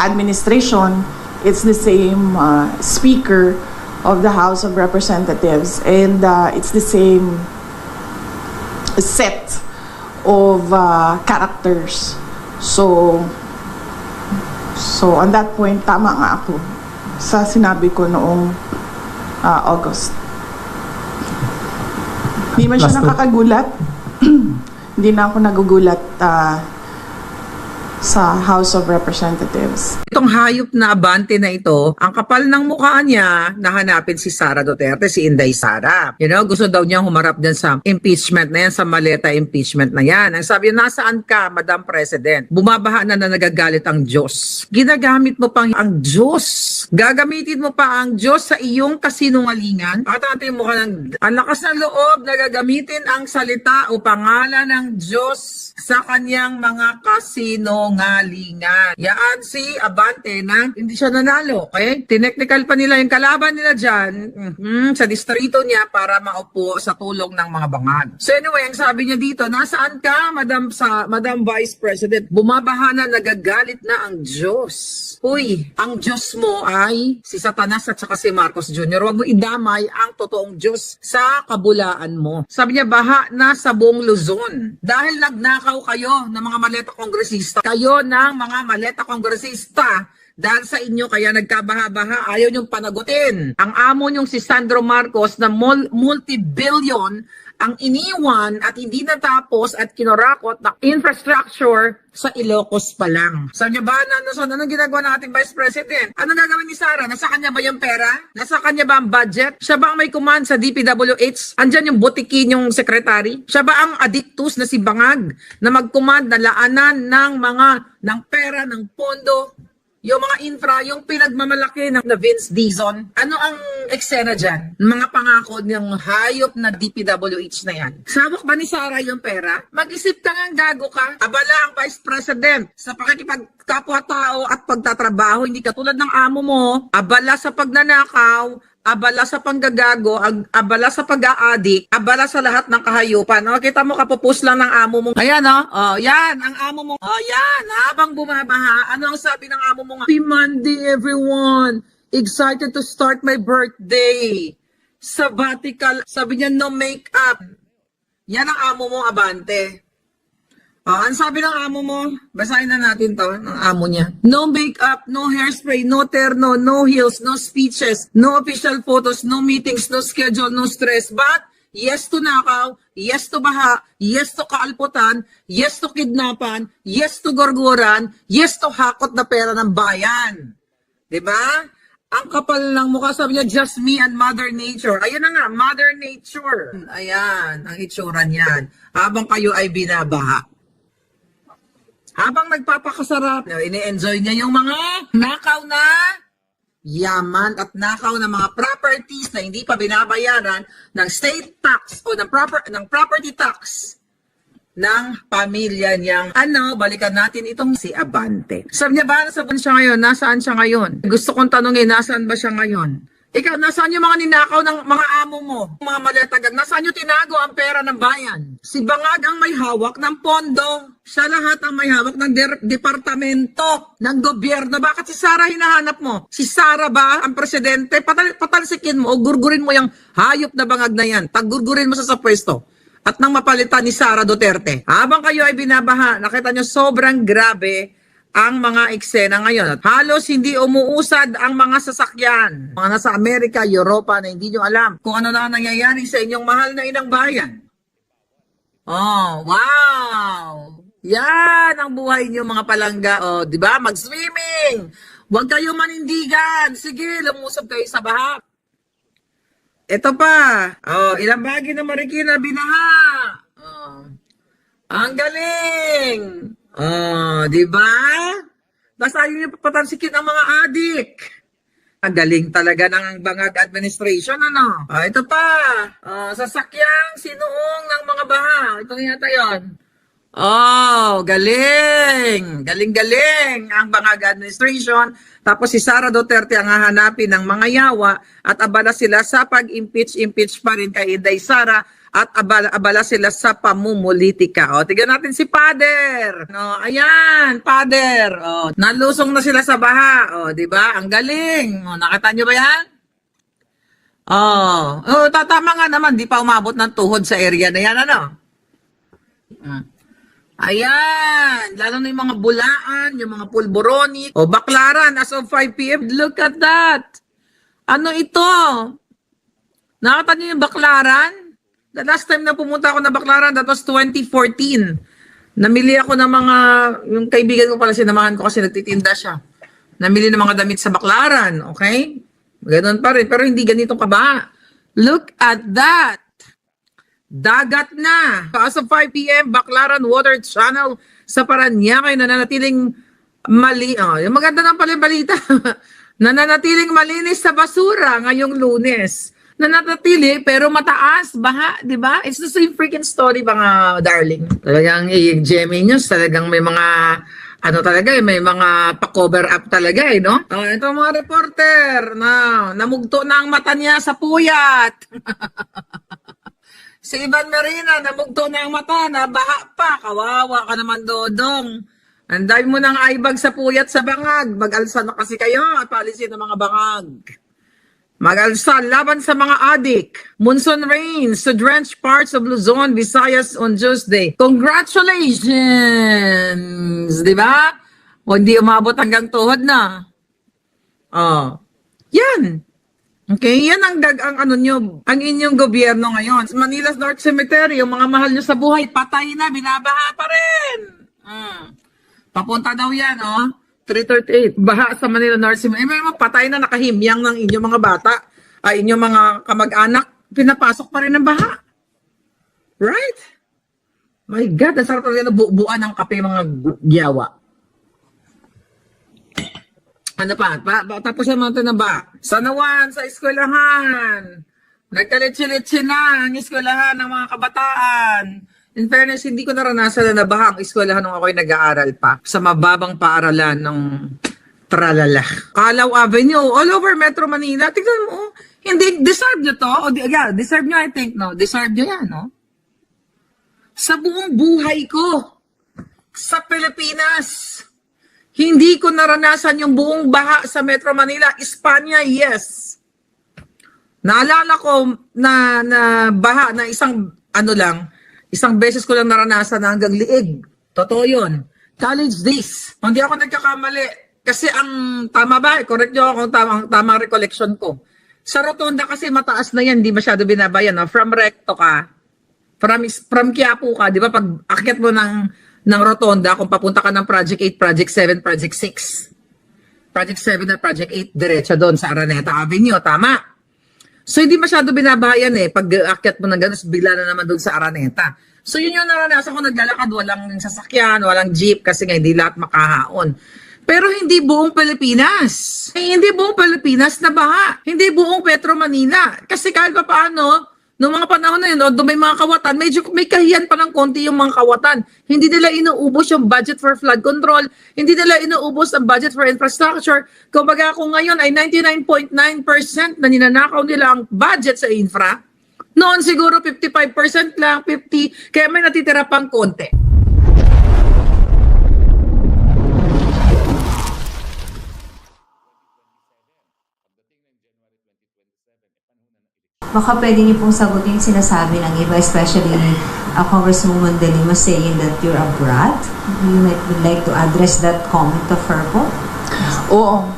administration, it's the same Speaker of the House of Representatives, and it's the same set of characters. So on that point, tama nga ako sa sinabi ko noong August. Hindi man siya Last one. nakakagulat. Hindi na ako nagugulat sa House of Representatives. Itong hayop na abante na ito, ang kapal ng mukha niya, nahanapin si Sara Duterte, si Inday Sara. You know, gusto daw niyang humarap dyan sa impeachment na yan, sa maleta impeachment na yan. Ang sabi niya, nasaan ka, Madam President? Bumabaha na nagagalit ang Diyos. Ginagamit mo pang ang Diyos. Gagamitin mo pa ang Diyos sa iyong kasinungalingan. Pakita natin yung mukha ng... Ang lakas ng loob na gagamitin ang salita o pangalan ng Diyos sa kanyang mga kasinungalingan. Yan si Abante na hindi siya nanalo. Okay? Tineknikal pa nila yung kalaban nila dyan sa distrito niya para maupo sa tulong ng mga bangag. So anyway, ang sabi niya dito, nasaan ka, Madam Vice President? Bumabaha na, nagagalit na ang Diyos. Uy, ang Diyos mo ay si Satanas at saka si Marcos Jr. Huwag mo idamay ang totoong Diyos sa kabulaan mo. Sabi niya, baha na sa buong Luzon. Dahil nagnakaw kayo ng mga maleta kongresista. Kayo ng mga maleta kongresista. Dahil sa inyo, kaya nagkabaha-baha, ayaw niyong panagutin. Ang amo niyong si Sandro Marcos na multi-billion ang iniwan at hindi natapos at kinorakot na infrastructure sa Ilocos pa lang. Sabi niya ba, anong ginagawa natin Vice President? Ano gagawin ni Sara? Nasa kanya ba yung pera? Nasa kanya ba ang budget? Siya ba ang may command sa DPWH? Andyan yung butikin yung secretary? Siya ba ang addictus na si Bangag na mag-command na laanan ng pera, ng pondo? Yung mga infra, yung pinagmamalaki ng Vince Dizon, ano ang eksena dyan? Mga pangako ng hayop na DPWH na yan. Sabak ba ni Sara yung pera? Mag-isip ka nga, gago ka. Abala ang Vice President sa pakikipagkapwa-tao at pagtatrabaho, hindi katulad ng amo mo. Abala sa pagnanakaw, abala sa panggagago, abala sa pag-aadik, abala sa lahat ng kahayupan. No? Kita mo, kapupus lang ng amo mo. Ayan, no? Oh, yan, ang amo mo. Oh, yan, habang bumabaha, ano ang sabi ng amo mo? Happy Monday, everyone! Excited to start my birthday. Sabbatical. Sabi niya, no makeup. Yan ang amo mo, Abante. Ang sabi ng amo mo, basahin na natin to, ng amo niya. No makeup, no hairspray, no terno, no heels, no speeches, no official photos, no meetings, no schedule, no stress. But, yes to nakaw, yes to baha, yes to kaalputan, yes to kidnapan, yes to gorgoran, yes to hakot na pera ng bayan. Diba? Ang kapal ng mukha, sabi niya, just me and Mother Nature. Ayun na nga, Mother Nature. Ayan, ang itsura niyan. Habang kayo ay binabaha. Habang nagpapakasarap, ini-enjoy niya yung mga nakaw na yaman at nakaw na mga properties na hindi pa binabayaran ng state tax o ng property tax ng pamilya niyang balikan natin itong si Abante. Sabi niya ba, nasaan siya ngayon? Nasaan siya ngayon? Gusto kong tanungin, nasaan ba siya ngayon? Ikaw, nasaan yung mga ninakaw ng mga amo mo? Mga maletagag, nasaan yung tinago ang pera ng bayan? Si Bangag ang may hawak ng pondo. Siya lahat ang may hawak ng departamento ng gobyerno. Bakit si Sara hinahanap mo? Si Sara ba ang presidente? Patalsikin mo o gurgurin mo yung hayop na Bangag na yan. Taggurgurin mo sa pwesto. At nang mapalitan ni Sara Duterte. Habang kayo ay binabaha, nakita nyo sobrang grabe ang mga eksena ngayon. At halos hindi umuusad ang mga sasakyan. Mga nasa Amerika, Europa na hindi nyo alam kung ano na nangyayari sa inyong mahal na inang bayan. Oh, wow! Yan ang buhay nyo mga palangga. Oh, di ba? Mag-swimming! Huwag kayo manindigan. Sige, lumusog kayo sa baha. Ito pa. Oh, ilang bagay na Marikina binaha. Oh. Ang galing. Oh, di ba? Basta yun yung papatansikin ang mga adik. Ang galing talaga ng Bangag administration, ano? Oh, ito pa. Oh, sasakyang sinuong ng mga baha. Ito nga yata yun. Oh, galing! Galing-galing ang Bangag administration. Tapos si Sara Duterte ang hahanapin ng mga yawa at abala sila sa pag-impeach pa rin kay Inday Sara at abala sila sa pamumulitika. O, tignan natin si Pader. No, ayan, Pader. O, nalusong na sila sa baha. O, di ba? Ang galing. O, nakita nyo ba yan? Tatama nga naman, di pa umabot ng tuhod sa area na yan, ano? Ayan, lalo na yung mga bulaan, yung mga pulboroni, o Baclaran as of 5 p.m. Look at that. Ano ito? Nakita niyo yung Baclaran? The last time na pumunta ako na Baclaran, that was 2014. Namili ako ng mga, yung kaibigan ko pala sinamahan ko kasi nagtitinda siya. Namili ng mga damit sa Baclaran, okay? Ganon pa rin, pero hindi ganito kaba. Look at that. Dagat na. As of 5 p.m., Baclaran Water Channel sa Parañaque nananatiling yung maganda ng palibalita. Nananatiling malinis sa basura ngayong Lunes. Nananatili pero mataas, baha, di ba? It's the same freaking story, mga darling. Talagang yung GMA News, talagang may mga may mga pa-cover up talaga no? Ito mga reporter na namugto na ang mata niya sa puyat. Si Ivan Marina, namugto na ang mata, nabaha pa. Kawawa ka naman, Dodong. Anday mo ng aibag sa puyat sa bangag. Mag-alsa na kasi kayo at paalisin ng mga bangag. Mag-alsa laban sa mga adik. Monsoon rains to drench parts of Luzon, Visayas on Tuesday. Congratulations! Di ba? O hindi umabot hanggang tuhod na. Yan. Okay, yan ang ang inyong gobyerno ngayon. Manila's North Cemetery, yung mga mahal nyo sa buhay, patay na, binabaha pa rin. Papunta daw yan, 338. Baha sa Manila North Cemetery. May mga patay na nakahimyang ng inyong mga bata, inyong mga kamag-anak, pinapasok pa rin ng baha. Right? My God, ang sarap talaga na buuan ng kape mga giyawa. Ano pa? Tapos naman ito na ba? Sa Nawan, sa eskwelahan. Nagkalitsi-litsi na ang eskwelahan ng mga kabataan. In fairness, hindi ko naranasan na nabaha ang eskwelahan nung ako'y nag-aaral pa. Sa mababang paaralan ng Tralala. Calaw Avenue, all over Metro Manila. Tignan mo, hindi, deserve nyo to. Deserve nyo, I think, no? Deserve nyo yan, no? Sa buong buhay ko, sa Pilipinas, hindi ko naranasan yung buong baha sa Metro Manila. Espanya, yes. Naalala ko na baha na isang beses ko lang naranasan na hanggang liig. Totoo yun. College days. Hindi ako nagkakamali. Kasi ang tama ba? Correct nyo ako kung tamang recollection ko. Sa Rotonda kasi mataas na yan. Hindi masyado binabayan. No? From Recto ka. From Quiapo ka. Di ba? Pag akyat mo ng Rotonda, kung papunta ka ng Project 8, Project 7, Project 6. Project 7 at Project 8, diretso doon sa Araneta Avenue. Tama. So, hindi masyado binabayan pag akyat mo ng gano'n, bigla na naman doon sa Araneta. So, yun yung naranasan ko, naglalakad, walang sasakyan, walang jeep, kasi nga hindi lahat makahaon. Pero hindi buong Pilipinas. Hindi buong Pilipinas na baha. Hindi buong Metro Manila. Kasi kahit pa paano, noong mga panahon na yun, doon may mga kawatan, medyo may kahiyan pa ng konti yung mga kawatan. Hindi nila inuubos yung budget for flood control. Hindi nila inuubos ang budget for infrastructure. Kumbaga kung ngayon ay 99.9% na ninanakaw nila ang budget sa infra, noon siguro 55% lang, 50%, kaya may natitira pang konti. Baka pwede niyo pong sagutin yung sinasabi ng iba, especially Congresswoman De Lima saying that you're a brat. You might would like to address that comment of her po? Oo.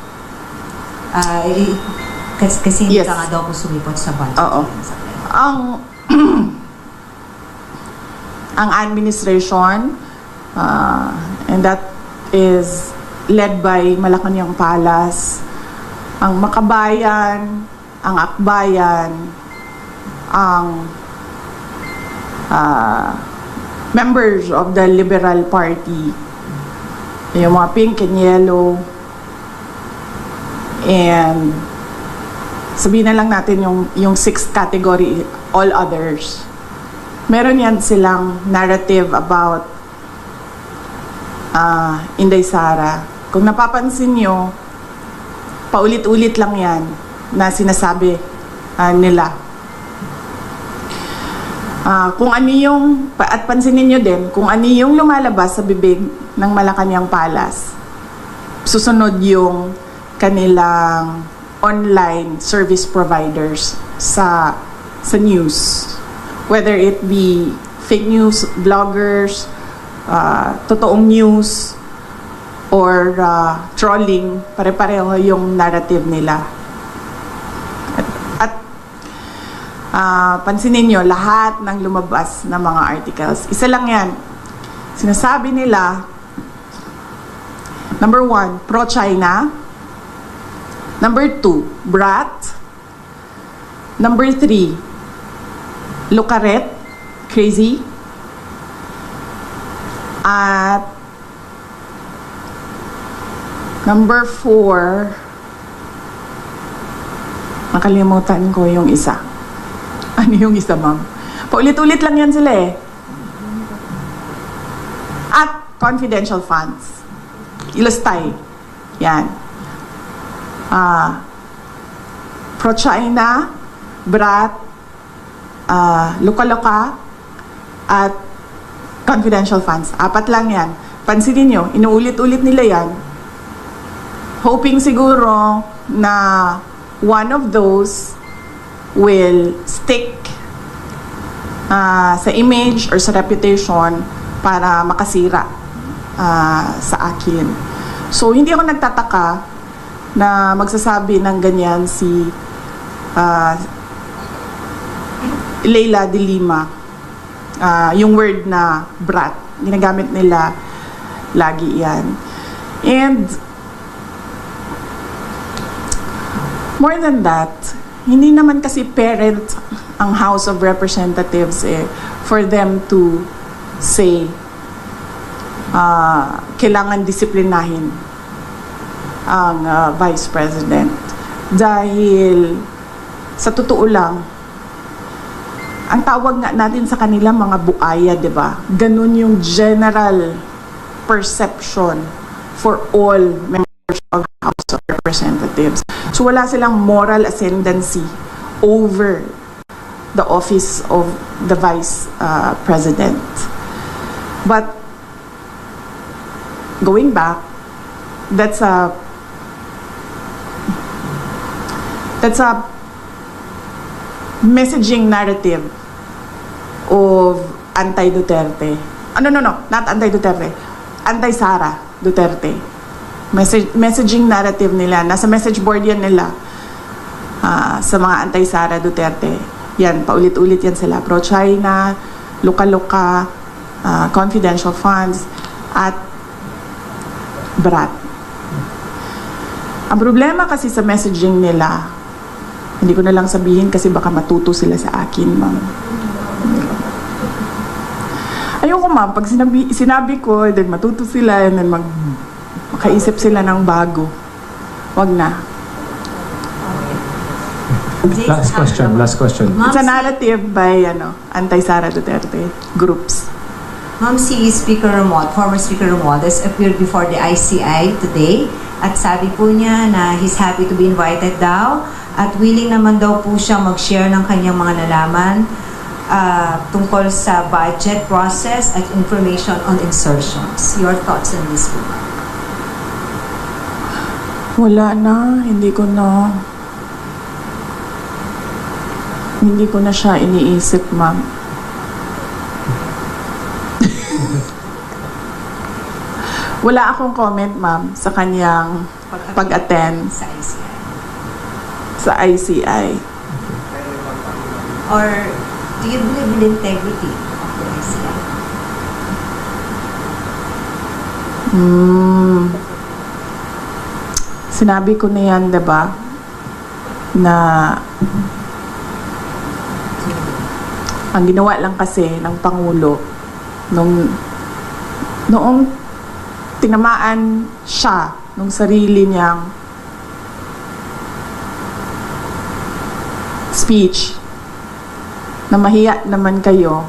Kasi hindi Yes. ka nga daw po sumipot sa budget. Oo. Ang administration, and that is led by Malacanang Palas, ang Makabayan, ang Akbayan, ang members of the Liberal Party, yung mga pink and yellow, and sabihin na lang natin yung sixth category, all others. Meron yan silang narrative about Inday Sara. Kung napapansin nyo, paulit-ulit lang yan na sinasabi nila. Kung ano yung, at pansinin nyo din, kung ano yung lumalabas sa bibig ng Malacanang Palace, susunod yung kanilang online service providers sa news. Whether it be fake news, bloggers, totoong news, or trolling, pare-pareho yung narrative nila. At pansinin nyo, lahat ng lumabas na mga articles, isa lang yan. Sinasabi nila, number 1, pro-China. Number 2, brat. Number 3, lukaret, crazy. At number 4, nakalimutan ko yung isa. Ano yung isa, ma'am? Paulit-ulit lang yan sila eh. At confidential funds. Ilustay. Yan. Pro-China, brat, luka-luka, at confidential funds. 4 lang yan. Pansinin nyo, inuulit-ulit nila yan. Hoping siguro na one of those will stick sa image or sa reputation para makasira sa akin. So, hindi ako nagtataka na magsasabi ng ganyan si Leila de Lima. Yung word na brat, ginagamit nila lagi yan. And more than that, hindi naman kasi parent ang House of Representatives for them to say kailangan disiplinahin ang Vice President. Dahil sa totoo lang, ang tawag nga natin sa kanila mga buaya, di ba? Ganun yung general perception for all members of the House of Representatives. So wala silang moral ascendancy over the office of the Vice President. But going back, that's a messaging narrative of anti-Duterte. No, not anti-Duterte. Anti-Sara Duterte. Messaging narrative nila. Nasa message board yan nila sa mga anti-Sara Duterte. Yan, paulit-ulit yan sila. Pro-China, luka-luka, confidential funds, at brat. Ang problema kasi sa messaging nila, hindi ko na lang sabihin kasi baka matuto sila sa akin, ma'am. Ayoko, ma'am, pag sinabi ko, then matuto sila, and then makaisip sila ng bago. Wag na. Last question. It's a narrative by anti-Sara Duterte groups. Ma'am, si former Speaker Romualdez appeared before the ICI today at sabi po niya na he's happy to be invited daw at willing naman daw po siya mag-share ng kanyang mga nalaman tungkol sa budget process at information on insertions. Your thoughts on this po, ma'am? Wala na, hindi ko na siya iniisip, ma'am. Wala akong comment, ma'am, sa kanyang pag-attend Sa ICI. sa ICI. Or do you believe in integrity of the ICI? Sinabi ko na yan, diba? Na ang ginawa lang kasi ng Pangulo noong tinamaan siya nung sarili niyang speech na mahiya naman kayo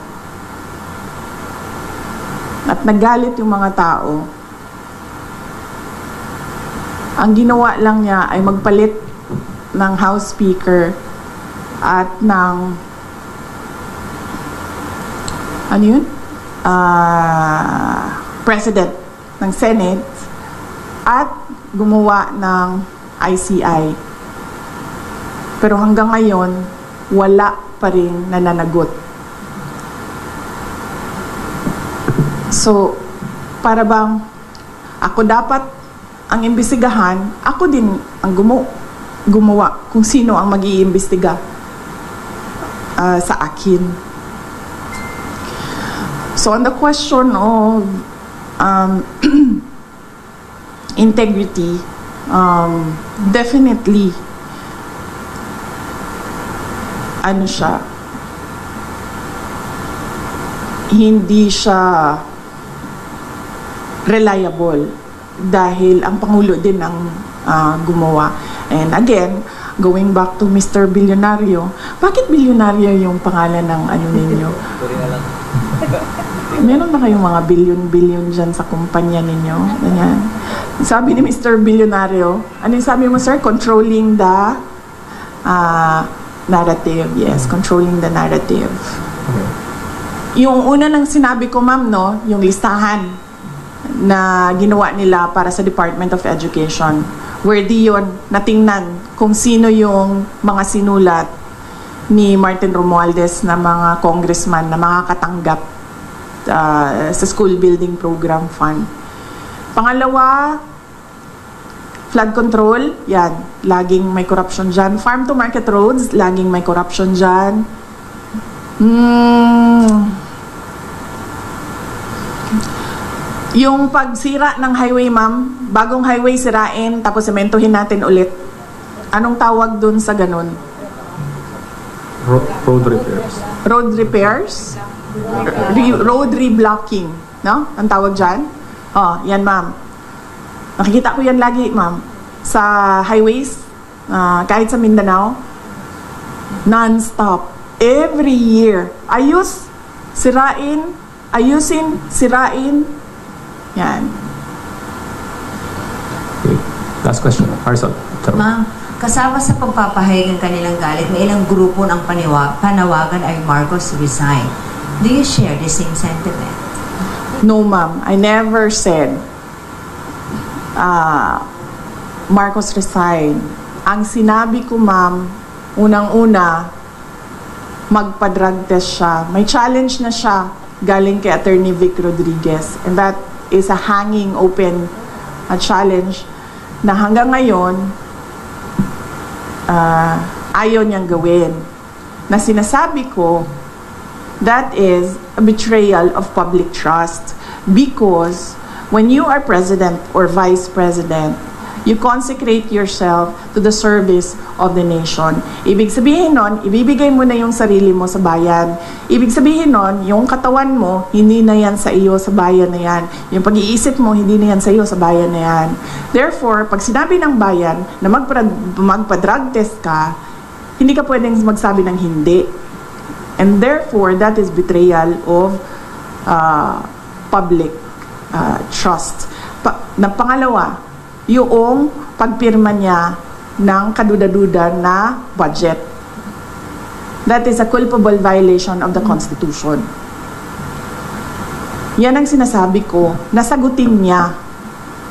at nagalit yung mga tao Ang ginawa lang niya ay magpalit ng House Speaker at ng ano yun? President ng Senate at gumawa ng ICI. Pero hanggang ngayon, wala pa rin nananagot. So, para bang ako dapat ang imbestigahan, ako din ang gumawa kung sino ang mag-iimbestiga sa akin. So, on the question of integrity, definitely, ano siya, hindi siya reliable dahil ang Pangulo din ang gumawa. And again, going back to Mr. Bilyonaryo, bakit bilyonaryo yung pangalan ng ano ninyo? Meron ba kayong mga bilyon-bilyon dyan sa kumpanya ninyo? Ganyan. Sabi ni Mr. Bilyonaryo, ano yung sabi mo, sir? Controlling the narrative. Yes, controlling the narrative. Okay. Yung una ng sinabi ko, ma'am, no, yung listahan na ginawa nila para sa Department of Education. Worthy yun, natingnan kung sino yung mga sinulat ni Martin Romualdez na mga congressman na makakatanggap sa School Building Program Fund. Pangalawa, flood control, yan, laging may corruption dyan. Farm to market roads, laging may corruption dyan. Yung pagsira ng highway, ma'am, bagong highway sirain, tapos sementohin natin ulit. Anong tawag dun sa ganun? Road repairs. Road repairs? Road reblocking, no? Ang tawag dyan? Oh, yan, ma'am. Nakikita ko yan lagi, ma'am. Sa highways, kahit sa Mindanao, non-stop. Every year. Ayos, sirain, ayusin, sirain. Yan. Okay. Last question. Harsal. Ma'am, kasama sa pagpapahayag ng kanilang galit, may ilang grupo ng panawagan ay Marcos resign. Do you share the same sentiment? No, ma'am. I never said Marcos resign. Ang sinabi ko, ma'am, unang-una, magpa-drug test siya. May challenge na siya galing kay Attorney Vic Rodriguez. And that is a hanging open challenge na hanggang ngayon ayaw niyang gawin. Na sinasabi ko, that is a betrayal of public trust because when you are president or vice president, you consecrate yourself to the service of the nation. Ibig sabihin nun, ibibigay mo na yung sarili mo sa bayan. Ibig sabihin nun, yung katawan mo, hindi na yan sa iyo sa bayan na yan. Yung pag-iisip mo, hindi na yan sa iyo sa bayan na yan. Therefore, pag sinabi ng bayan na magpa-drug test ka, hindi ka pwedeng magsabi ng hindi. And therefore, that is betrayal of public trust. Pangalawa, yung pagpirma niya ng kaduda-duda na budget. That is a culpable violation of the Constitution. Yan ang sinasabi ko, nasagutin niya,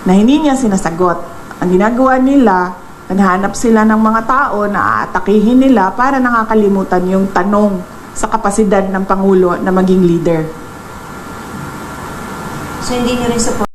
na hindi niya sinasagot. Ang ginagawa nila, naghanap sila ng mga tao na aatakihin nila para nakakalimutan yung tanong sa kapasidad ng Pangulo na maging leader. So, hindi niyo rin support